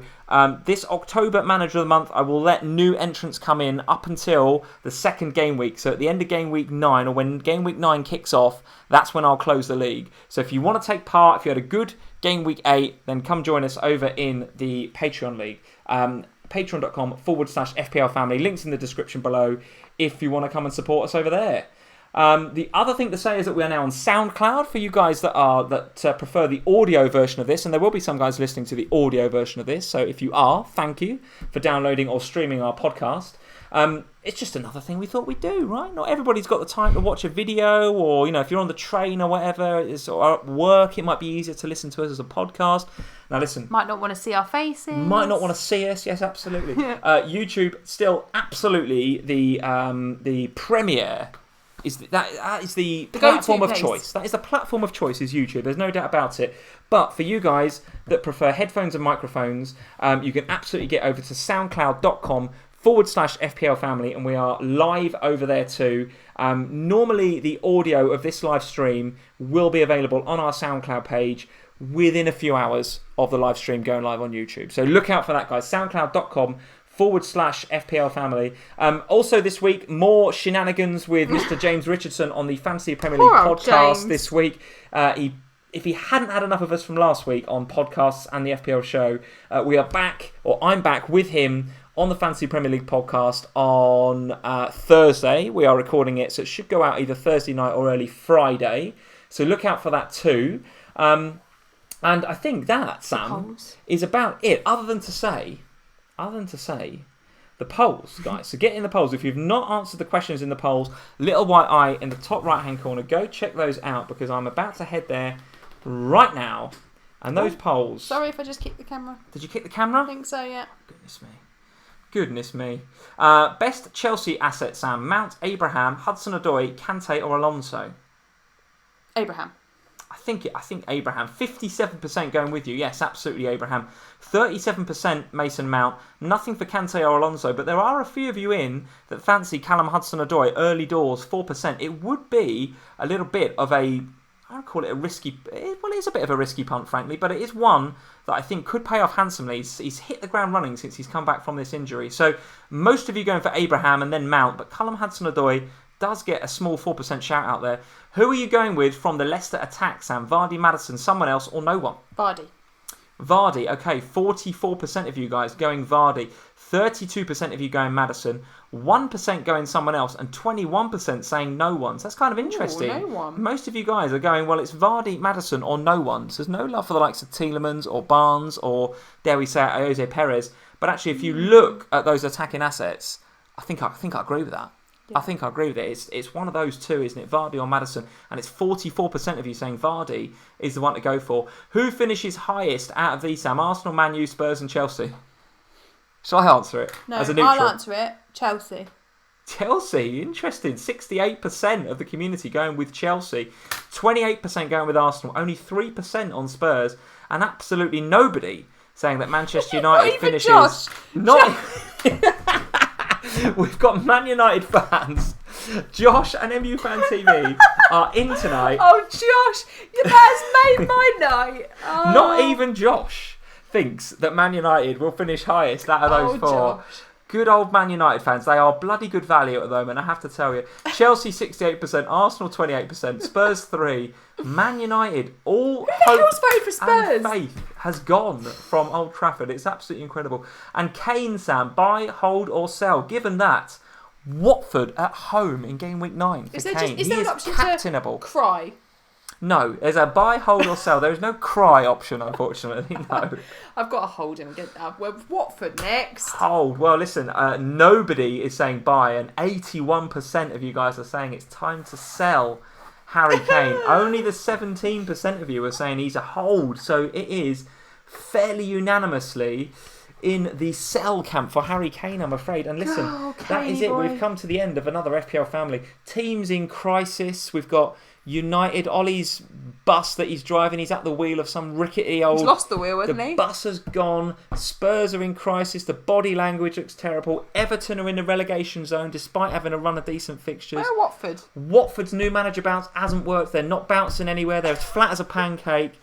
This October Manager of the Month, I will let new entrants come in up until the 2nd game week. So at the end of game week 9, or when game week 9 kicks off, that's when I'll close the league. So if you want to take part, if you had a good game week 8, then come join us over in the Patreon league. Patreon.com/FPL Family. Links in the description below if you want to come and support us over there. The other thing to say is that we are now on SoundCloud for you guys that prefer the audio version of this, and there will be some guys listening to the audio version of this. So if you are, thank you for downloading or streaming our podcast. It's just another thing we thought we'd do, right? Not everybody's got the time to watch a video, or if you're on the train or whatever, or at work, it might be easier to listen to us as a podcast. Now listen, might not want to see our faces. Might not want to see us. Yes, absolutely. YouTube still absolutely the premier. That is the platform of choice. That is the platform of choice, is YouTube. There's no doubt about it. But for you guys that prefer headphones and microphones, you can absolutely get over to soundcloud.com/FPL Family, and we are live over there too. Normally, the audio of this live stream will be available on our SoundCloud page within a few hours of the live stream going live on YouTube. So look out for that, guys. soundcloud.com/FPL Family. Also this week, more shenanigans with Mr. James Richardson on the Fantasy Premier League podcast this week. If he hadn't had enough of us from last week on podcasts and the FPL show, we are back, or I'm back with him on the Fantasy Premier League podcast on Thursday. We are recording it, so it should go out either Thursday night or early Friday. So look out for that too. And I think that, Sam, is about it. Other than to say, the polls, guys. So get in the polls. If you've not answered the questions in the polls, little white eye in the top right-hand corner, go check those out, because I'm about to head there right now. And those polls... Sorry if I just kicked the camera. Did you kick the camera? I think so, yeah. Goodness me. Best Chelsea asset, Sam. Mount, Abraham, Hudson-Odoi, Kante or Alonso? Abraham. I think Abraham. 57% going with you. Yes, absolutely Abraham. 37% Mason Mount. Nothing for Kante or Alonso, but there are a few of you in that fancy Callum Hudson-Odoi early doors, 4%. It would be a little bit of a... I would call it a risky... Well, it is a bit of a risky punt, frankly, but it is one that I think could pay off handsomely. He's hit the ground running since he's come back from this injury. So most of you going for Abraham and then Mount, but Callum Hudson-Odoi does get a small 4% shout out there. Who are you going with from the Leicester attack, Sam? Vardy, Maddison, someone else, or no one? Vardy, okay. 44% of you guys going Vardy. 32% of you going Maddison. 1% going someone else. And 21% saying no one. So that's kind of interesting. Ooh, no one. Most of you guys are going, well, it's Vardy, Maddison, or no one. So there's no love for the likes of Tielemans or Barnes or, dare we say, Jose Perez. But actually, if you look at those attacking assets, I think I agree with that. Yeah. I think I agree with it. It's one of those two, isn't it? Vardy or Maddison. And it's 44% of you saying Vardy is the one to go for. Who finishes highest out of these, Sam? Arsenal, Man U, Spurs and Chelsea? Shall I answer it? No, as a neutral? I'll answer it. Chelsea. Chelsea, interesting. 68% of the community going with Chelsea. 28% going with Arsenal. Only 3% on Spurs. And absolutely nobody saying that Manchester United finishes... Josh. Not We've got Man United fans. Josh and MU Fan TV are in tonight. Oh, Josh, that's made my night. Oh. Not even Josh thinks that Man United will finish highest out of those four. Josh. Good old Man United fans. They are bloody good value at the moment, I have to tell you. Chelsea 68%, Arsenal 28%, Spurs 3%, Man United, all hope for Spurs? and faith has gone from Old Trafford. It's absolutely incredible. And Kane, Sam, buy, hold or sell. Given that, Watford at home in game week 9 for Kane. Is there an option captainable. To cry? No, there's a buy, hold or sell. There is no cry option, unfortunately. No. I've got to hold him. We're Watford next. Hold. Well, listen, nobody is saying buy, and 81% of you guys are saying it's time to sell Harry Kane. Only the 17% of you are saying he's a hold. So it is fairly unanimously in the sell camp for Harry Kane, I'm afraid. And listen, that is it. Boy. We've come to the end of another FPL family. Teams in crisis. We've got United, Ollie's bus that he's driving. He's at the wheel of some rickety old... He's lost the wheel, hasn't he? The bus has gone. Spurs are in crisis. The body language looks terrible. Everton are in the relegation zone despite having a run of decent fixtures. Where are Watford? Watford's new manager bounce hasn't worked. They're not bouncing anywhere. They're as flat as a pancake.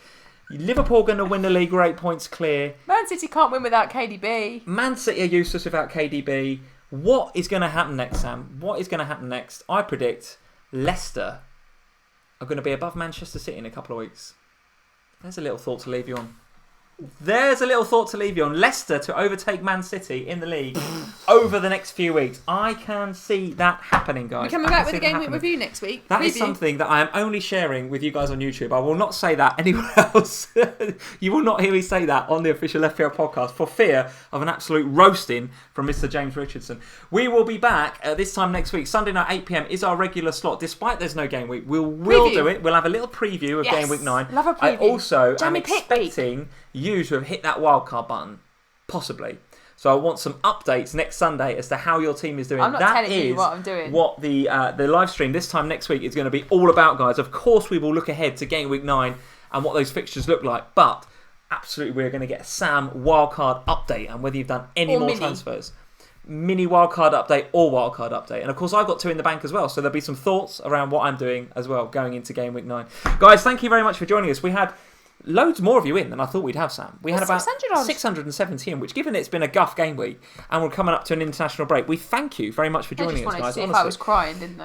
Liverpool are going to win the league, 8 points clear. Man City can't win without KDB. Man City are useless without KDB. What is going to happen next, Sam? What is going to happen next? I predict Leicester are going to be above Manchester City in a couple of weeks. There's a little thought to leave you on. There's a little thought to leave you on. Leicester to overtake Man City in the league over the next few weeks. I can see that happening, guys. We're coming back with a game week review next week. That is something that I am only sharing with you guys on YouTube. I will not say that anywhere else. You will not hear me say that on the official FPL podcast for fear of an absolute roasting from Mr. James Richardson. We will be back this time next week. Sunday night, 8 p.m. is our regular slot. Despite there's no game week, we'll do it. We'll have a little preview of game week 9. Love a preview. I also am Jamie Pick expecting you to have hit that wildcard button, possibly. So I want some updates next Sunday as to how your team is doing. I'm not telling you what I'm doing. What the live stream this time next week is going to be all about, guys. Of course, we will look ahead to game week 9 and what those fixtures look like. But absolutely, we're going to get a Sam wildcard update and whether you've done any more transfers. Mini wildcard update or wildcard update. And of course, I've got 2 in the bank as well. So there'll be some thoughts around what I'm doing as well going into game week 9. Guys, thank you very much for joining us. We had loads more of you in than I thought we'd have, Sam. We had about 617, which, given it's been a guff game week and we're coming up to an international break, we thank you very much for joining us, guys. They just wanted to see if I was crying, didn't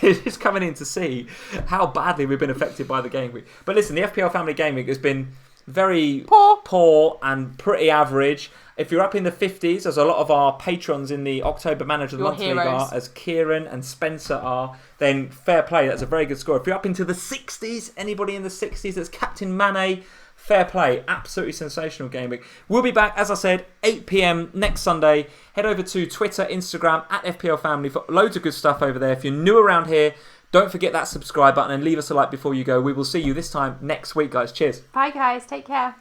they? Just coming in to see how badly we've been affected by the game week. But listen, the FPL Family game week has been very poor and pretty average. If you're up in the 50s, as a lot of our patrons in the October Manager of the Month League are, as Kieran and Spencer are, then fair play. That's a very good score. If you're up into the 60s, anybody in the 60s that's Captain Mane, fair play. Absolutely sensational game week. We'll be back, as I said, 8 p.m. next Sunday. Head over to Twitter, Instagram, at FPL Family for loads of good stuff over there. If you're new around here, don't forget that subscribe button and leave us a like before you go. We will see you this time next week, guys. Cheers. Bye, guys. Take care.